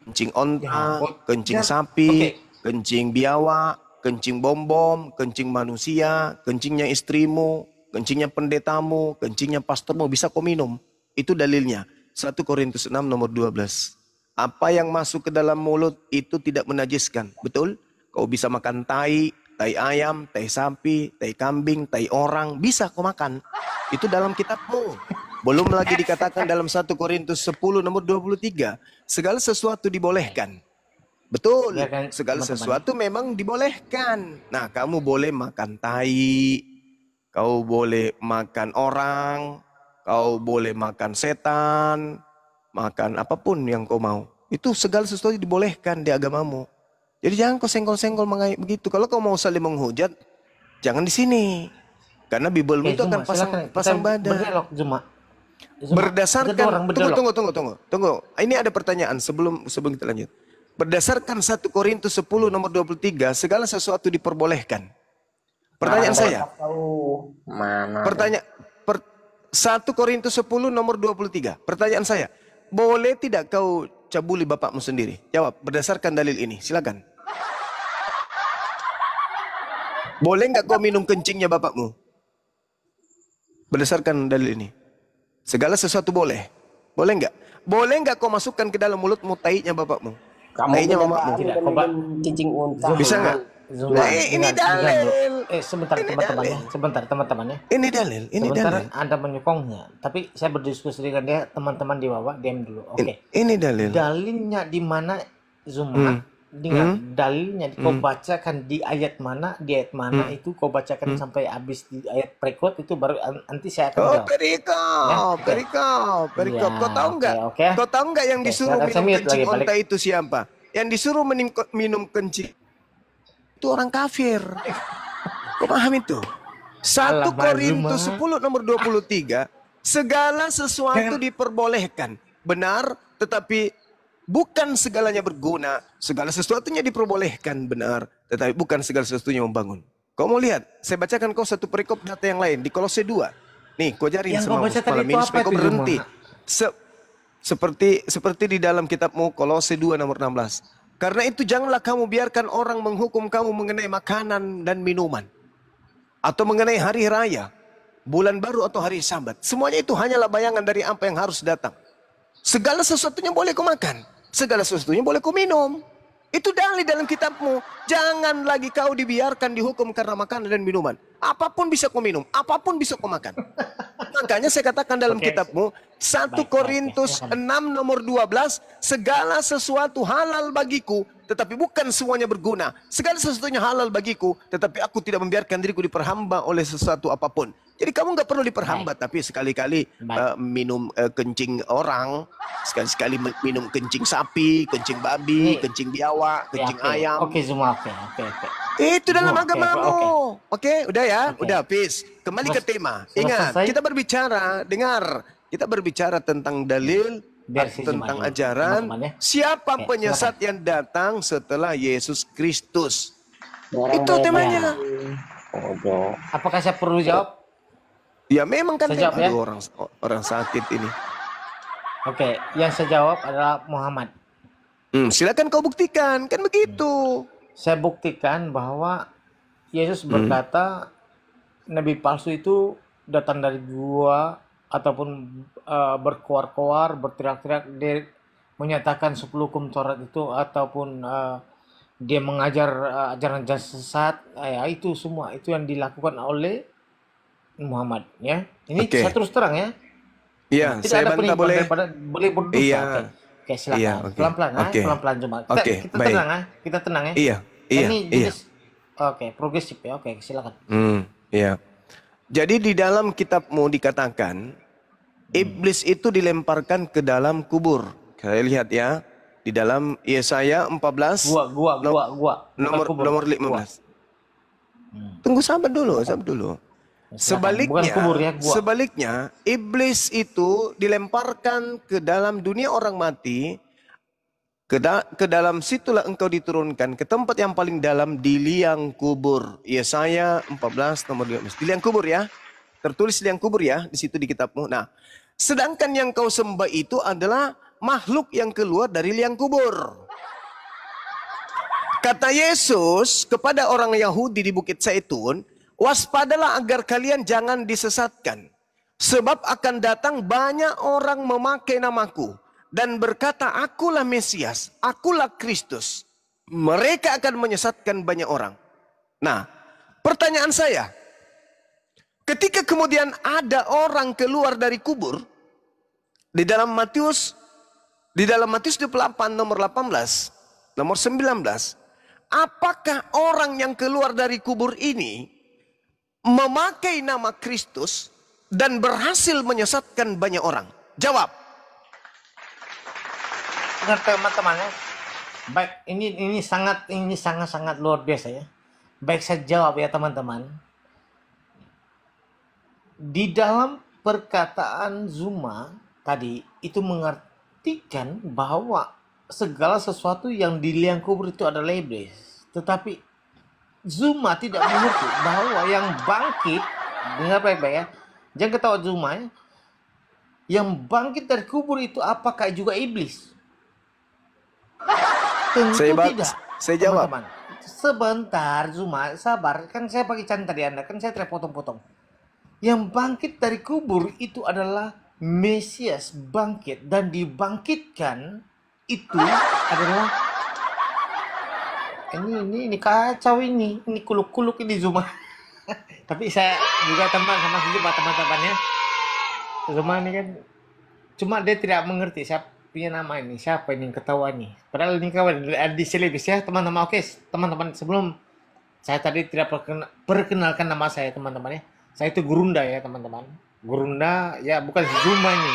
kencing onta, kencing sapi, kencing biawak, kencing bom-bom, kencing manusia, kencingnya istrimu, kencingnya pendetamu, kencingnya pastormu, bisa kau minum. Itu dalilnya. 1 Korintus 6 nomor 12. Apa yang masuk ke dalam mulut itu tidak menajiskan. Betul? Kau bisa makan tai ayam, tai sapi, tai kambing, tai orang. Bisa kau makan. Itu dalam kitabmu. Belum lagi dikatakan dalam 1 Korintus 10 nomor 23. Segala sesuatu dibolehkan. Betul. Ya kan, segala sesuatu memang dibolehkan. Nah, kamu boleh makan tai. Kau boleh makan orang. Kau boleh makan setan. Makan apapun yang kau mau. Itu segala sesuatu dibolehkan di agamamu. Jadi jangan kau senggol-senggol begitu. Kalau kau mau saling menghujat, jangan di sini. Karena Bibelmu itu akan pasang badan. Berdasarkan tunggu. Ini ada pertanyaan sebelum kita lanjut. Berdasarkan 1 Korintus 10 nomor 23, segala sesuatu diperbolehkan. Pertanyaan saya. Pertanyaan 1 Korintus 10 nomor 23. Pertanyaan saya. Boleh tidak kau cabuli bapakmu sendiri? Jawab berdasarkan dalil ini. Silakan. Boleh nggak kau minum kencingnya bapakmu? Berdasarkan dalil ini. Segala sesuatu boleh. Boleh nggak? Boleh nggak kau masukkan ke dalam mulutmu tainya bapakmu? Tainya mamamu? Kencing unta. Bisa nggak? Nah, ini dalil. Sebentar teman-teman ya. Ini dalil. Sebentar Anda menyokongnya. Tapi saya berdiskusi dengan dia, teman-teman di bawah, diam dulu. Oke. Ini dalil. Dalilnya di mana Zuma? dengar dalilnya kau bacakan di ayat mana, itu kau bacakan sampai habis di ayat berikut itu baru nanti saya akan jawab. Perikop. Kau tahu nggak? Kau tahu nggak yang disuruh minum kencing onta itu siapa? Yang disuruh minum kencing itu orang kafir. Kau paham itu? 1 Korintus 10 nomor 23, segala sesuatu diperbolehkan. Benar, tetapi bukan segalanya berguna. Segala sesuatunya diperbolehkan, benar, tetapi bukan segala sesuatunya membangun. Kau mau lihat? Saya bacakan kau satu perikop data yang lain di Kolose 2. Nih, kau jarin semua malam ini supaya kau berhenti. Seperti di dalam kitabmu Kolose 2 nomor 16. Karena itu janganlah kamu biarkan orang menghukum kamu mengenai makanan dan minuman, atau mengenai hari raya, bulan baru atau hari Sabat. Semuanya itu hanyalah bayangan dari apa yang harus datang. Segala sesuatunya boleh kau makan, segala sesuatunya boleh kau minum. Itu dalil dalam kitabmu. Jangan lagi kau dibiarkan dihukum karena makanan dan minuman. Apapun bisa kau minum, apapun bisa kau makan. Makanya saya katakan dalam kitabmu 1 Korintus 6 nomor 12, segala sesuatu halal bagiku, tetapi bukan semuanya berguna. Segala sesuatunya halal bagiku, tetapi aku tidak membiarkan diriku diperhamba oleh sesuatu apapun. Jadi kamu nggak perlu diperhambat, tapi sekali-kali minum kencing orang, sekali-sekali minum kencing sapi, kencing babi, kencing biawak, kencing ayam. Oke semua, oke. Itu dalam agamamu. Oke, udah ya, udah, peace. Kembali ke tema. Ingat, kita berbicara, dengar, kita berbicara tentang dalil, tentang ajaran. Siapa penyesat yang datang setelah Yesus Kristus? Itu temanya. Apakah saya perlu jawab? Ya memang kan ya? orang sakit ini. Oke, yang saya jawab adalah Muhammad. Silakan kau buktikan, kan begitu. Saya buktikan bahwa Yesus berkata nabi palsu itu datang dari gua ataupun berkoar-koar, berteriak-teriak, dia menyatakan 10 hukum Taurat itu ataupun dia mengajar ajaran sesat. Itu semua itu yang dilakukan oleh Muhammad, ya. Ini saya terus terang ya. Iya, tidak saya ada bantah boleh. Boleh berdosa. Iya. Oke, silakan. Iya, Pelan-pelan, pelan-pelan cuma. Kita tenang, kita tenang ya. Iya. Ini jenis, progresif ya. Oke, silakan. Iya. Jadi di dalam kitabmu dikatakan iblis itu dilemparkan ke dalam kubur. Saya lihat ya di dalam Yesaya 14. Gua. Nomor 15. Tunggu sabar dulu. Sebaliknya, iblis itu dilemparkan ke dalam dunia orang mati, ke dalam situlah engkau diturunkan, ke tempat yang paling dalam di liang kubur. Yesaya 14 nomor 15. Di liang kubur ya, tertulis liang kubur ya, di situ di kitabmu. Nah, sedangkan yang kau sembah itu adalah makhluk yang keluar dari liang kubur. Kata Yesus kepada orang Yahudi di Bukit Zaitun, waspadalah agar kalian jangan disesatkan. Sebab akan datang banyak orang memakai namaku dan berkata, akulah Mesias, akulah Kristus. Mereka akan menyesatkan banyak orang. Nah, pertanyaan saya, ketika kemudian ada orang keluar dari kubur, di dalam Matius 28 nomor 18, nomor 19, apakah orang yang keluar dari kubur ini memakai nama Kristus dan berhasil menyesatkan banyak orang? Jawab. Dengar teman-teman ya. Baik, ini sangat luar biasa ya. Baik, saya jawab ya teman-teman. Di dalam perkataan Zuma tadi itu mengartikan bahwa segala sesuatu yang di liang kubur itu adalah iblis. Tetapi Zuma tidak mengerti bahwa yang bangkit, dengar baik-baik ya, jangan ketawa Zuma ya, yang bangkit dari kubur itu apakah juga iblis? Tentu tidak. Saya jawab. Teman-teman. Sebentar Zuma, sabar, kan saya pakai cantik tadi Anda, kan saya terpotong-potong. Yang bangkit dari kubur itu adalah Mesias bangkit, dan dibangkitkan itu adalah ini kacau ini kuluk-kuluk ini Zuma. Tapi saya juga teman sama teman-temannya. Zuma ini kan cuma dia tidak mengerti. Saya punya nama ini. Siapa ini yang ketawa nih? Padahal ini kawan di selebis ya teman-teman. Oke, teman-teman, sebelum saya tadi tidak perkenalkan nama saya teman-teman ya. Saya itu Gurunda ya teman-teman. Gurunda ya, bukan Zuma ini.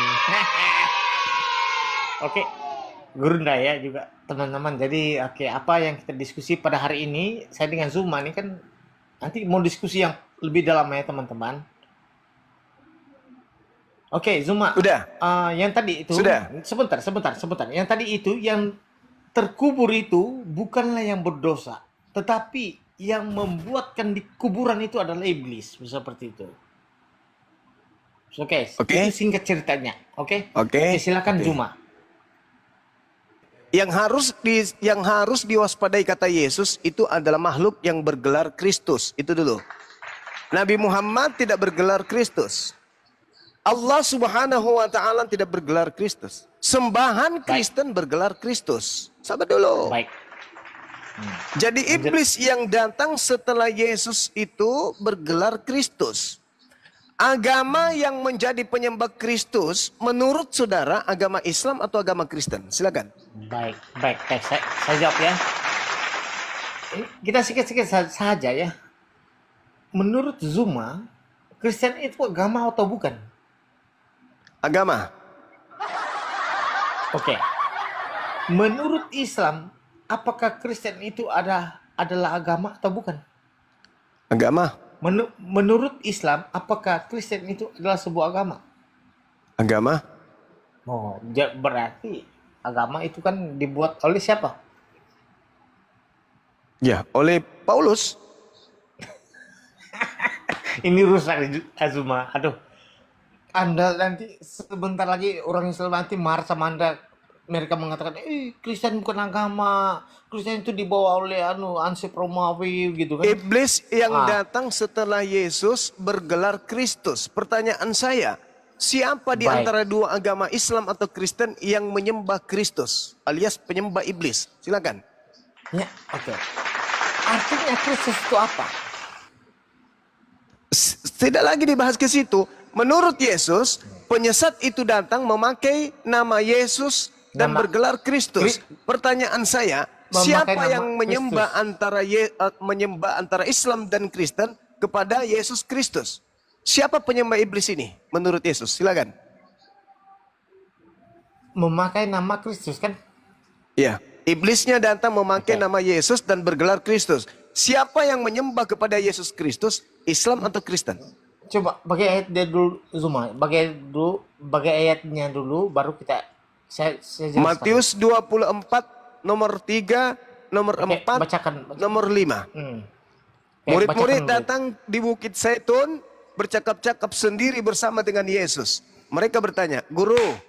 Oke, Gurunda ya juga teman-teman. Jadi oke, apa yang kita diskusi pada hari ini, saya dengan Zuma ini kan nanti mau diskusi yang lebih dalam ya teman-teman. Oke, Zuma. Udah. Yang tadi itu. Sudah. Sebentar. Yang tadi itu yang terkubur itu bukanlah yang berdosa, tetapi yang membuatkan di kuburan itu adalah iblis, seperti itu. Oke. Itu singkat ceritanya. Oke. Silakan Zuma. Yang harus diwaspadai kata Yesus itu adalah makhluk yang bergelar Kristus. Itu dulu. Nabi Muhammad tidak bergelar Kristus. Allah Subhanahu wa Ta'ala tidak bergelar Kristus. Sembahan Kristen bergelar Kristus. Sabar dulu. Baik. Jadi iblis yang datang setelah Yesus itu bergelar Kristus. Agama yang menjadi penyembah Kristus menurut saudara agama Islam atau agama Kristen? Silakan. Baik. Saya jawab ya. Kita sikit-sikit saja ya. Menurut Zuma, Kristen itu agama atau bukan? Agama. Oke. Menurut Islam, apakah Kristen itu adalah agama atau bukan? Agama. Menurut Islam, apakah Kristen itu adalah sebuah agama? Agama. Oh, berarti agama itu kan dibuat oleh siapa? Ya, oleh Paulus. Ini rusak Azuma. Aduh. Anda nanti sebentar lagi orang Islam nanti marah sama Anda. Mereka mengatakan, Kristen bukan agama. Kristen itu dibawa oleh ansip Romawi gitu kan. Iblis yang datang setelah Yesus bergelar Kristus. Pertanyaan saya, siapa di antara dua agama Islam atau Kristen yang menyembah Kristus alias penyembah iblis? Silakan. Ya, oke. Artinya Kristus itu apa? Tidak lagi dibahas ke situ. Menurut Yesus, penyesat itu datang memakai nama Yesus dan bergelar Kristus. Pertanyaan saya, siapa yang menyembah antara Islam dan Kristen kepada Yesus Kristus? Siapa penyembah iblis ini menurut Yesus? Silakan. Memakai nama Kristus kan? Iya, iblisnya datang memakai nama Yesus dan bergelar Kristus. Siapa yang menyembah kepada Yesus Kristus? Islam atau Kristen? Coba bagi ayat dia dulu Zuma. Bagi ayatnya dulu baru saya jelaskan. Matius 24 nomor 3, nomor 4, bacakan. nomor 5. Murid-murid datang di Bukit Zaitun bercakap-cakap sendiri bersama dengan Yesus. Mereka bertanya, "Guru,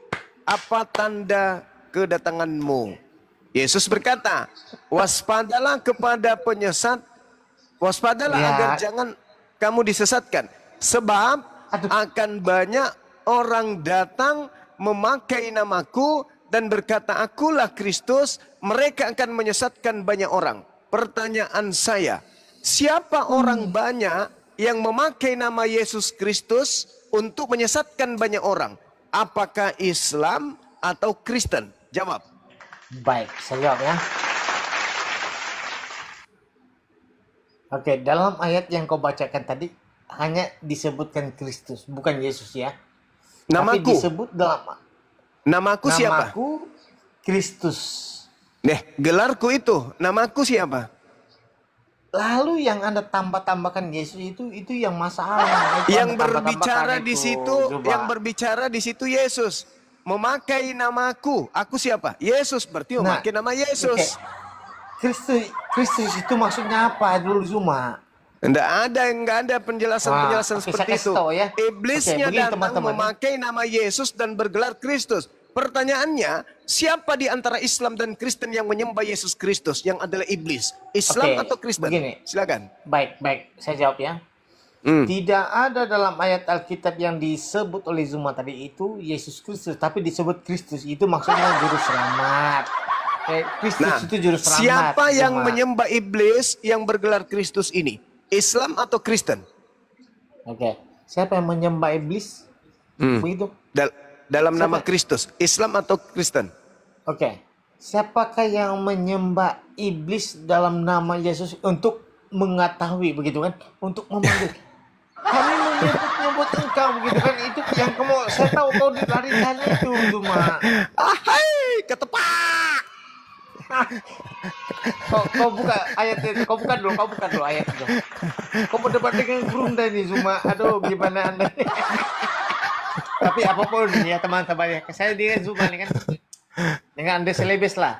apa tanda kedatanganmu?" Yesus berkata, "Waspadalah kepada penyesat, waspadalah agar jangan kamu disesatkan. Sebab akan banyak orang datang memakai namaku dan berkata akulah Kristus. Mereka akan menyesatkan banyak orang." Pertanyaan saya, siapa orang banyak yang memakai nama Yesus Kristus untuk menyesatkan banyak orang? Apakah Islam atau Kristen? Jawab. Baik, saya jawab ya. Oke, dalam ayat yang kau bacakan tadi hanya disebutkan Kristus, bukan Yesus ya. Namaku. Tapi disebut dalam Namaku siapa? Namaku Kristus. Gelarku itu, namaku siapa? Lalu yang Anda tambahkan Yesus itu yang masalah. Yang berbicara di situ, yang berbicara di situ Yesus. Memakai namaku, aku siapa? Yesus, berarti memakai nama Yesus. Kristus itu maksudnya apa dulu Zuma? Enggak ada penjelasan seperti itu. Ya. Iblisnya datang memakai nama Yesus dan bergelar Kristus. Pertanyaannya, siapa di antara Islam dan Kristen yang menyembah Yesus Kristus yang adalah iblis? Islam atau Kristen? Begini. Silakan. Baik, saya jawab ya. Tidak ada dalam ayat Alkitab yang disebut oleh Zuma tadi itu Yesus Kristus, tapi disebut Kristus. Itu maksudnya juru selamat. Kristus itu juru selamat. Siapa yang menyembah iblis yang bergelar Kristus ini? Islam atau Kristen? Oke. Siapa yang menyembah iblis? Begitu. Dalam nama Kristus, Islam atau Kristen? Oke. Siapakah yang menyembah iblis dalam nama Yesus untuk mengetahui begitu kan? Untuk memanggil. Kami menyebut engkau begitu kan? Itu yang kamu, saya tahu kau lari sana itu cuma. Ahai, ketepak. Kau buka ayatnya, kau buka dulu ayat itu. Kau berdebat dengan Brunda ini cuma, aduh gimana Anda? Tapi apapun ya teman-teman ya, saya dengan Zuma ini kan. Dengan Anda selebes lah.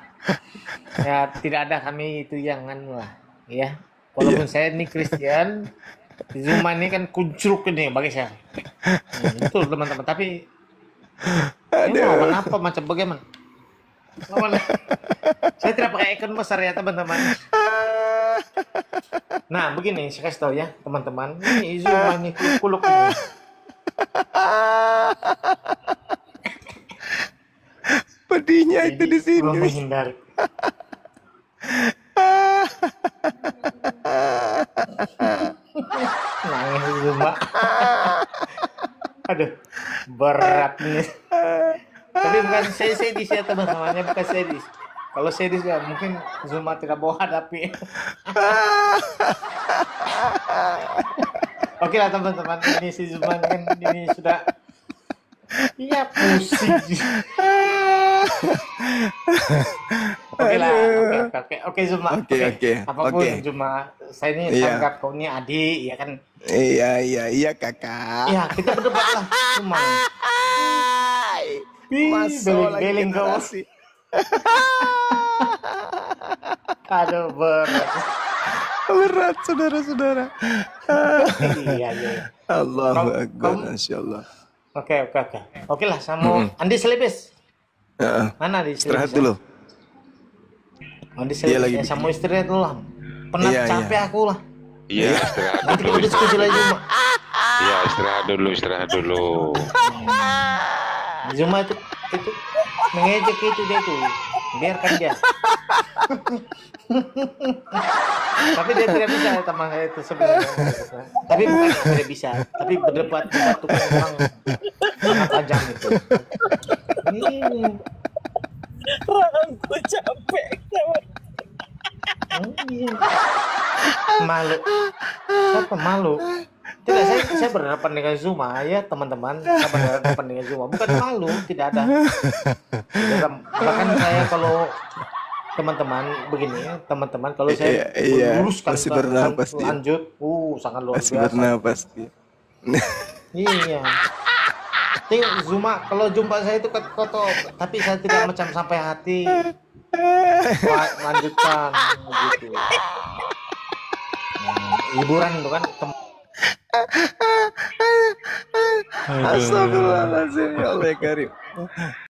Ya tidak ada kami itu yang anu lah, ya. Walaupun saya ini Kristen, Zuma ini kan kuncruk ini bagi saya. Betul teman-teman. Tapi ini lawan apa macam bagaimana? Lawan. Saya tidak pakai ikon besar ya teman-teman. Nah begini saya kasih tahu ya teman-teman. Ini Zuma ini kuluk ini. Pedihnya itu di sini. Menghindari. Nangis Zuma. Aduh, berat nih. Tapi bukan saya sedih ya teman-temannya, bukan sedih. Kalau sedih ya mungkin Zuma tidak mau hadapi. Oke lah teman-teman, ini si Zuma kan ini sudah. Iya pusing. Oke lah, oke Zuma. Oke. Apapun Zuma, saya ini anggap kau ini adik, ya kan? Iya kakak. Iya, kita berdebat lah, Zuma. Beling kau. Aduh berat saudara-saudara. Iya. Allahu Akbar, Masya-Allah. Oke lah, sama Andi Selebes. Mana Andi Selebes? Istirahat dulu. Andi Selebes sama istirahat dulu lah. Penat capek aku lah. Iya, istirahat nanti dulu. kita diskusi lagi Zuma. Iya, istirahat dulu. Zuma itu mengejek itu dia tuh. Biarkan dia. Tapi dia tidak bisa teman saya itu sebenarnya. Tapi bukan tidak bisa, tapi berdebat itu memang sangat tajam itu. Aku capek. Malu. Apa malu? Tidak, saya berhadapan dengan Zuma ya teman-teman. Saya berhadapan dengan Zuma. Bukan malu, tidak ada. Bahkan saya kalau teman-teman begini ya, teman-teman kalau saya luruskan masih bernapas lanjut, sangat luar biasa. Masih bernapas dia. Iya. Tengok Zuma kalau jumpa saya itu kotor, tapi saya tidak macam sampai hati. Lanjutkan begitu. Hiburan itu kan. Astagfirullahaladzim, ya Allah karim.